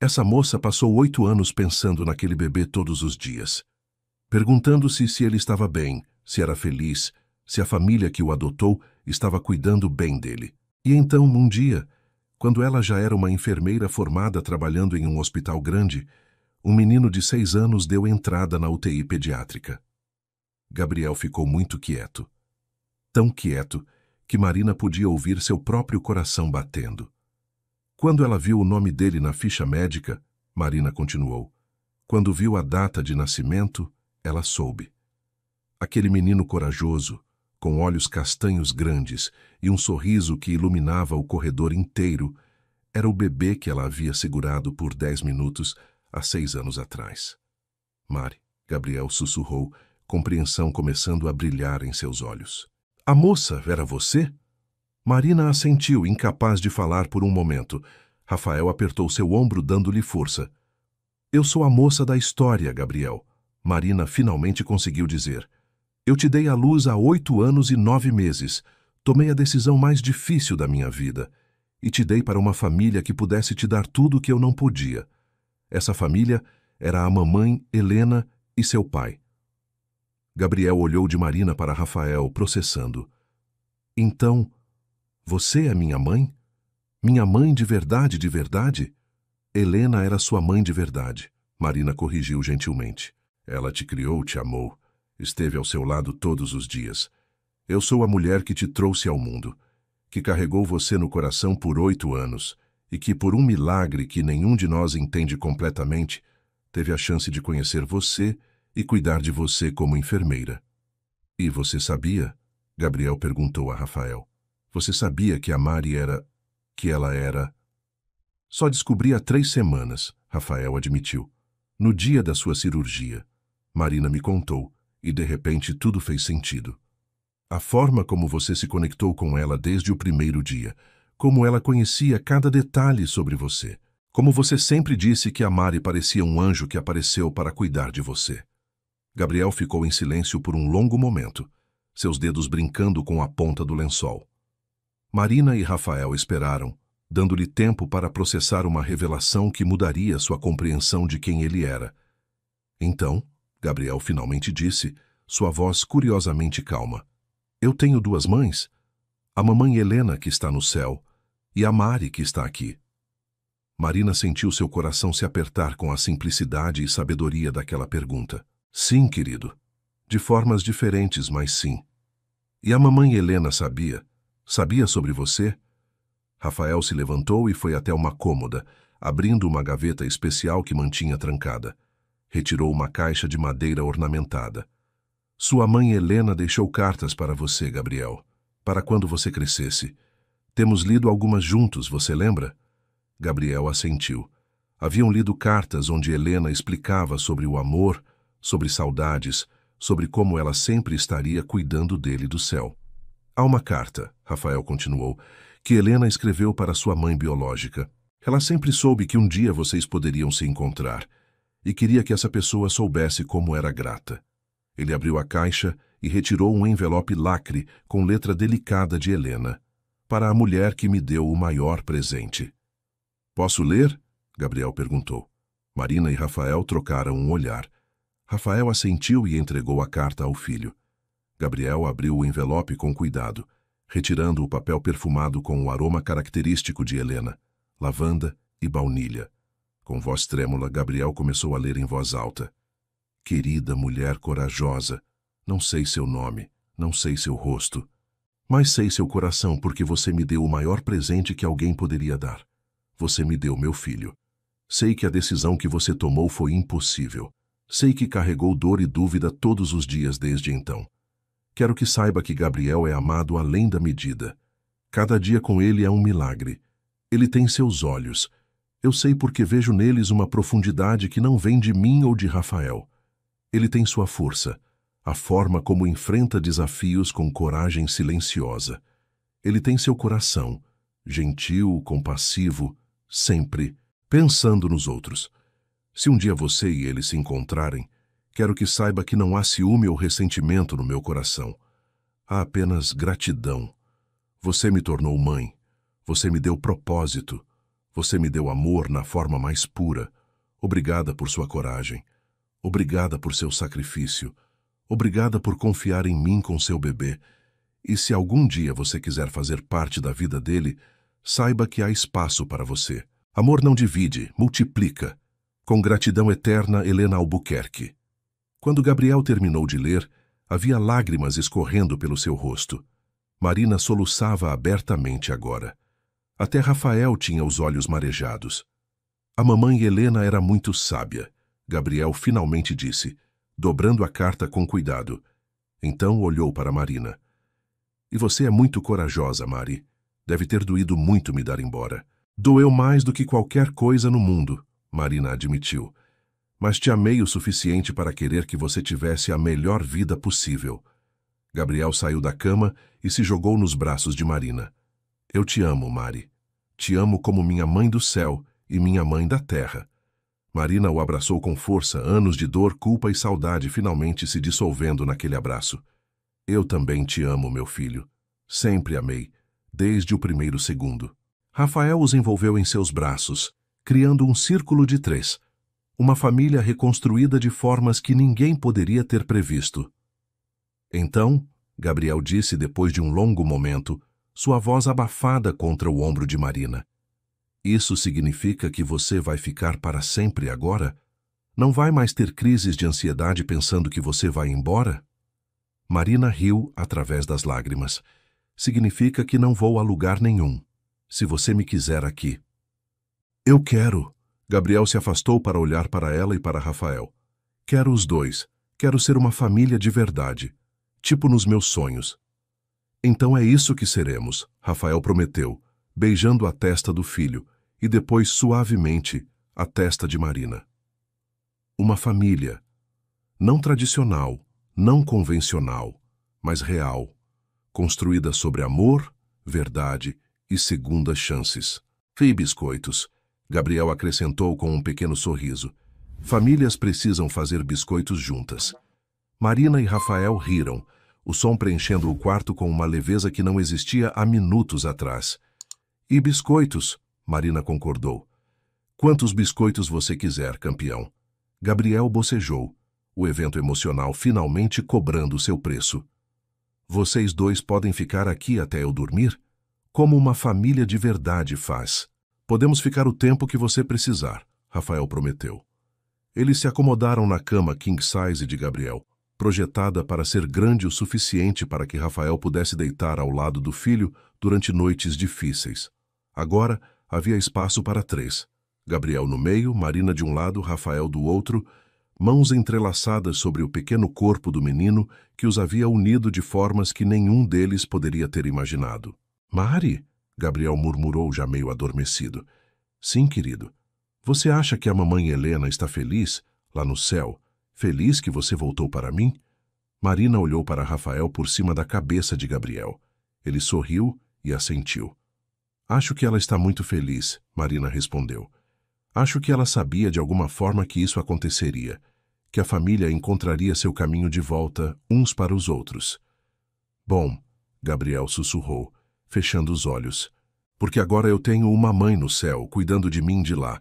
Speaker 1: Essa moça passou 8 anos pensando naquele bebê todos os dias, perguntando-se se ele estava bem, se era feliz, se a família que o adotou estava cuidando bem dele. E então, um dia, quando ela já era uma enfermeira formada trabalhando em um hospital grande, um menino de 6 anos deu entrada na UTI pediátrica. Gabriel ficou muito quieto. Tão quieto que Marina podia ouvir seu próprio coração batendo. Quando ela viu o nome dele na ficha médica, Marina continuou, quando viu a data de nascimento, ela soube. Aquele menino corajoso, com olhos castanhos grandes e um sorriso que iluminava o corredor inteiro, era o bebê que ela havia segurado por 10 minutos há 6 anos atrás. Mari, Gabriel sussurrou, compreensão começando a brilhar em seus olhos. A moça era você? Marina assentiu, incapaz de falar por um momento. Rafael apertou seu ombro, dando-lhe força. Eu sou a moça da história, Gabriel. Marina finalmente conseguiu dizer. Eu te dei à luz há 8 anos e 9 meses. Tomei a decisão mais difícil da minha vida. E te dei para uma família que pudesse te dar tudo o que eu não podia. Essa família era a mamãe Helena e seu pai. Gabriel olhou de Marina para Rafael, processando. Então, você é minha mãe? Minha mãe de verdade, de verdade? Helena era sua mãe de verdade, Marina corrigiu gentilmente. Ela te criou, te amou, esteve ao seu lado todos os dias. Eu sou a mulher que te trouxe ao mundo, que carregou você no coração por 8 anos e que, por um milagre que nenhum de nós entende completamente, teve a chance de conhecer você e cuidar de você como enfermeira. E você sabia? Gabriel perguntou a Rafael. Você sabia que a Mari era... que ela era... Só descobri há 3 semanas, Rafael admitiu. No dia da sua cirurgia. Marina me contou, e de repente tudo fez sentido. A forma como você se conectou com ela desde o primeiro dia, como ela conhecia cada detalhe sobre você, como você sempre disse que a Mari parecia um anjo que apareceu para cuidar de você. Gabriel ficou em silêncio por um longo momento, seus dedos brincando com a ponta do lençol. Marina e Rafael esperaram, dando-lhe tempo para processar uma revelação que mudaria sua compreensão de quem ele era. Então, Gabriel finalmente disse, sua voz curiosamente calma. Eu tenho 2 mães, a mamãe Helena que está no céu e a Mari que está aqui. Marina sentiu seu coração se apertar com a simplicidade e sabedoria daquela pergunta. Sim, querido. De formas diferentes, mas sim. E a mamãe Helena sabia? Sabia sobre você? Rafael se levantou e foi até uma cômoda, abrindo uma gaveta especial que mantinha trancada. Retirou uma caixa de madeira ornamentada. Sua mãe Helena deixou cartas para você, Gabriel, para quando você crescesse. Temos lido algumas juntos, você lembra? Gabriel assentiu. Haviam lido cartas onde Helena explicava sobre o amor, sobre saudades, sobre como ela sempre estaria cuidando dele do céu. Há uma carta, Rafael continuou, que Helena escreveu para sua mãe biológica. Ela sempre soube que um dia vocês poderiam se encontrar. e queria que essa pessoa soubesse como era grata. Ele abriu a caixa e retirou um envelope lacre com letra delicada de Helena, para a mulher que me deu o maior presente. Posso ler? Gabriel perguntou. Marina e Rafael trocaram um olhar. Rafael assentiu e entregou a carta ao filho. Gabriel abriu o envelope com cuidado, retirando o papel perfumado com o aroma característico de Helena, lavanda e baunilha. Com voz trêmula, Gabriel começou a ler em voz alta. Querida mulher corajosa, não sei seu nome, não sei seu rosto, mas sei seu coração porque você me deu o maior presente que alguém poderia dar. Você me deu meu filho. Sei que a decisão que você tomou foi impossível. Sei que carregou dor e dúvida todos os dias desde então. Quero que saiba que Gabriel é amado além da medida. Cada dia com ele é um milagre. Ele tem seus olhos. Eu sei porque vejo neles uma profundidade que não vem de mim ou de Rafael. Ele tem sua força, a forma como enfrenta desafios com coragem silenciosa. Ele tem seu coração, gentil, compassivo, sempre pensando nos outros. Se um dia você e ele se encontrarem, quero que saiba que não há ciúme ou ressentimento no meu coração. Há apenas gratidão. Você me tornou mãe. Você me deu propósito. Você me deu amor na forma mais pura. Obrigada por sua coragem. Obrigada por seu sacrifício. Obrigada por confiar em mim com seu bebê. E se algum dia você quiser fazer parte da vida dele, saiba que há espaço para você. Amor não divide, multiplica. Com gratidão eterna, Helena Albuquerque. Quando Gabriel terminou de ler, havia lágrimas escorrendo pelo seu rosto. Marina soluçava abertamente agora. Até Rafael tinha os olhos marejados. A mamãe Helena era muito sábia. Gabriel finalmente disse, dobrando a carta com cuidado. Então olhou para Marina. E você é muito corajosa, Mari. Deve ter doído muito me dar embora. Doeu mais do que qualquer coisa no mundo, Marina admitiu. Mas te amei o suficiente para querer que você tivesse a melhor vida possível. Gabriel saiu da cama e se jogou nos braços de Marina. Eu te amo, Mari. Te amo como minha mãe do céu e minha mãe da terra. Marina o abraçou com força, anos de dor, culpa e saudade finalmente se dissolvendo naquele abraço. Eu também te amo, meu filho. Sempre amei, desde o primeiro segundo. Rafael os envolveu em seus braços, criando um círculo de 3. Uma família reconstruída de formas que ninguém poderia ter previsto. Então, Gabriel disse depois de um longo momento, sua voz abafada contra o ombro de Marina. Isso significa que você vai ficar para sempre agora? Não vai mais ter crises de ansiedade pensando que você vai embora? Marina riu através das lágrimas. Significa que não vou a lugar nenhum. Se você me quiser aqui. Eu quero. Gabriel se afastou para olhar para ela e para Rafael. Quero os dois. Quero ser uma família de verdade. Tipo nos meus sonhos. Então é isso que seremos, Rafael prometeu, beijando a testa do filho e depois suavemente a testa de Marina. Uma família. Não tradicional, não convencional, mas real. Construída sobre amor, verdade e segundas chances. E biscoitos, Gabriel acrescentou com um pequeno sorriso. Famílias precisam fazer biscoitos juntas. Marina e Rafael riram, o som preenchendo o quarto com uma leveza que não existia há minutos atrás. E biscoitos, Marina concordou. Quantos biscoitos você quiser, campeão. Gabriel bocejou, o evento emocional finalmente cobrando seu preço. Vocês dois podem ficar aqui até eu dormir? Como uma família de verdade faz. Podemos ficar o tempo que você precisar, Rafael prometeu. Eles se acomodaram na cama king size de Gabriel, projetada para ser grande o suficiente para que Rafael pudesse deitar ao lado do filho durante noites difíceis. Agora havia espaço para 3. Gabriel no meio, Marina de um lado, Rafael do outro, mãos entrelaçadas sobre o pequeno corpo do menino que os havia unido de formas que nenhum deles poderia ter imaginado. Mari? Gabriel murmurou já meio adormecido. Sim, querido. Você acha que a mamãe Helena está feliz, lá no céu? Feliz que você voltou para mim? Marina olhou para Rafael por cima da cabeça de Gabriel. Ele sorriu e assentiu. Acho que ela está muito feliz, Marina respondeu. Acho que ela sabia de alguma forma que isso aconteceria, que a família encontraria seu caminho de volta uns para os outros. Bom, Gabriel sussurrou, fechando os olhos, porque agora eu tenho uma mãe no céu cuidando de mim de lá,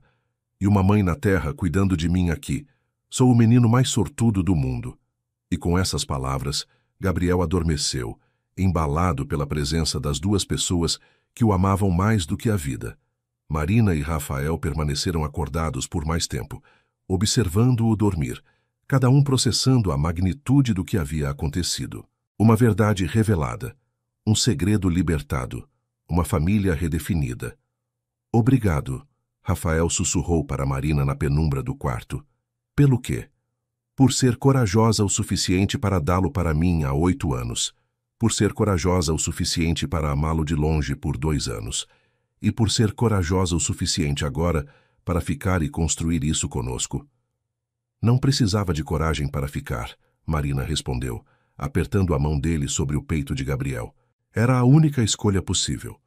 Speaker 1: e uma mãe na terra cuidando de mim aqui. Sou o menino mais sortudo do mundo. E com essas palavras, Gabriel adormeceu, embalado pela presença das duas pessoas que o amavam mais do que a vida. Marina e Rafael permaneceram acordados por mais tempo, observando-o dormir, cada um processando a magnitude do que havia acontecido. Uma verdade revelada, um segredo libertado, uma família redefinida. Obrigado, Rafael sussurrou para Marina na penumbra do quarto. Pelo quê? Por ser corajosa o suficiente para dá-lo para mim há 8 anos. Por ser corajosa o suficiente para amá-lo de longe por 2 anos. E por ser corajosa o suficiente agora para ficar e construir isso conosco. Não precisava de coragem para ficar, Marina respondeu, apertando a mão dele sobre o peito de Gabriel. Era a única escolha possível.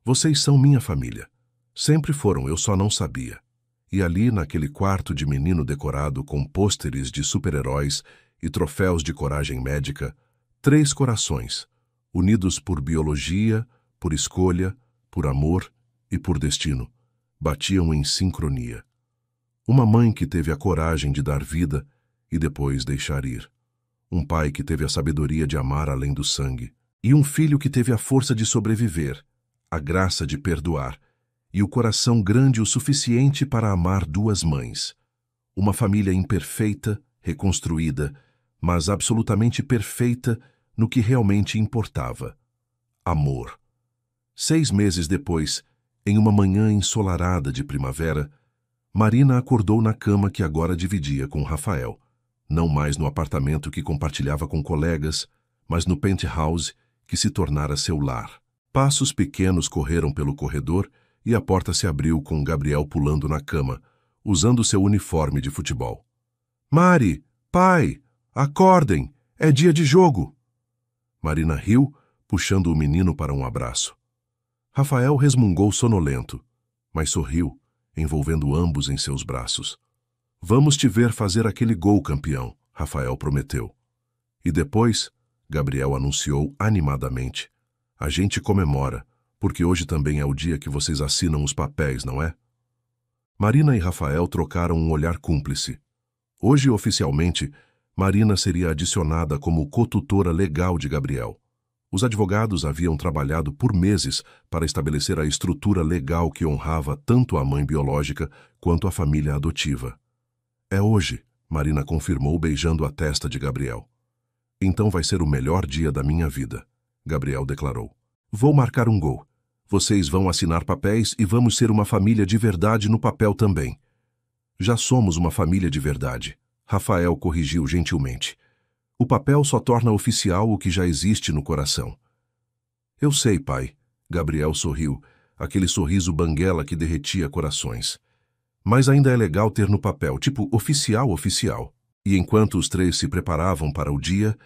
Speaker 1: Vocês são minha família. Sempre foram, eu só não sabia. E ali, naquele quarto de menino decorado com pôsteres de super-heróis e troféus de coragem médica, 3 corações, unidos por biologia, por escolha, por amor e por destino, batiam em sincronia. Uma mãe que teve a coragem de dar vida e depois deixar ir. Um pai que teve a sabedoria de amar além do sangue. E um filho que teve a força de sobreviver, a graça de perdoar e o coração grande o suficiente para amar 2 mães. Uma família imperfeita, reconstruída, mas absolutamente perfeita no que realmente importava. Amor. 6 meses depois, em uma manhã ensolarada de primavera, Marina acordou na cama que agora dividia com Rafael, não mais no apartamento que compartilhava com colegas, mas no penthouse que se tornara seu lar. Passos pequenos correram pelo corredor e a porta se abriu com Gabriel pulando na cama, usando seu uniforme de futebol. Mari, pai, acordem, é dia de jogo. Marina riu, puxando o menino para um abraço. Rafael resmungou sonolento, mas sorriu, envolvendo ambos em seus braços. Vamos te ver fazer aquele gol, campeão, Rafael prometeu. E depois, Gabriel anunciou animadamente, a gente comemora, porque hoje também é o dia que vocês assinam os papéis, não é? Marina e Rafael trocaram um olhar cúmplice. Hoje, oficialmente, Marina seria adicionada como co-tutora legal de Gabriel. Os advogados haviam trabalhado por meses para estabelecer a estrutura legal que honrava tanto a mãe biológica quanto a família adotiva. É hoje, Marina confirmou beijando a testa de Gabriel. Então vai ser o melhor dia da minha vida, Gabriel declarou. Vou marcar um gol. Vocês vão assinar papéis e vamos ser uma família de verdade no papel também. Já somos uma família de verdade, Rafael corrigiu gentilmente. O papel só torna oficial o que já existe no coração. Eu sei, pai, Gabriel sorriu, aquele sorriso banguela que derretia corações. Mas ainda é legal ter no papel, tipo oficial. E enquanto os 3 se preparavam para o dia,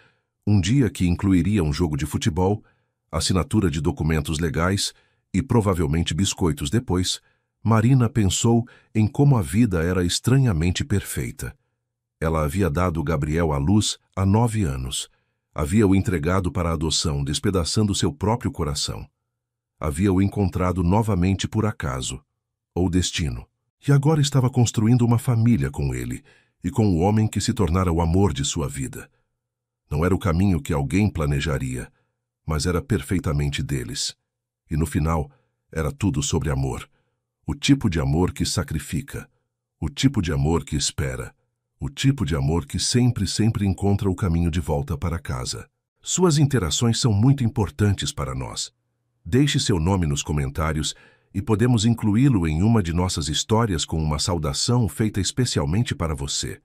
Speaker 1: um dia que incluiria um jogo de futebol, assinatura de documentos legais e provavelmente biscoitos depois, Marina pensou em como a vida era estranhamente perfeita. Ela havia dado Gabriel à luz há 9 anos. Havia-o entregado para a adoção, despedaçando seu próprio coração. Havia-o encontrado novamente por acaso, ou destino. E agora estava construindo uma família com ele, e com o homem que se tornara o amor de sua vida. Não era o caminho que alguém planejaria, mas era perfeitamente deles. E no final, era tudo sobre amor. O tipo de amor que sacrifica. O tipo de amor que espera. O tipo de amor que sempre encontra o caminho de volta para casa. Suas interações são muito importantes para nós. Deixe seu nome nos comentários e podemos incluí-lo em uma de nossas histórias com uma saudação feita especialmente para você.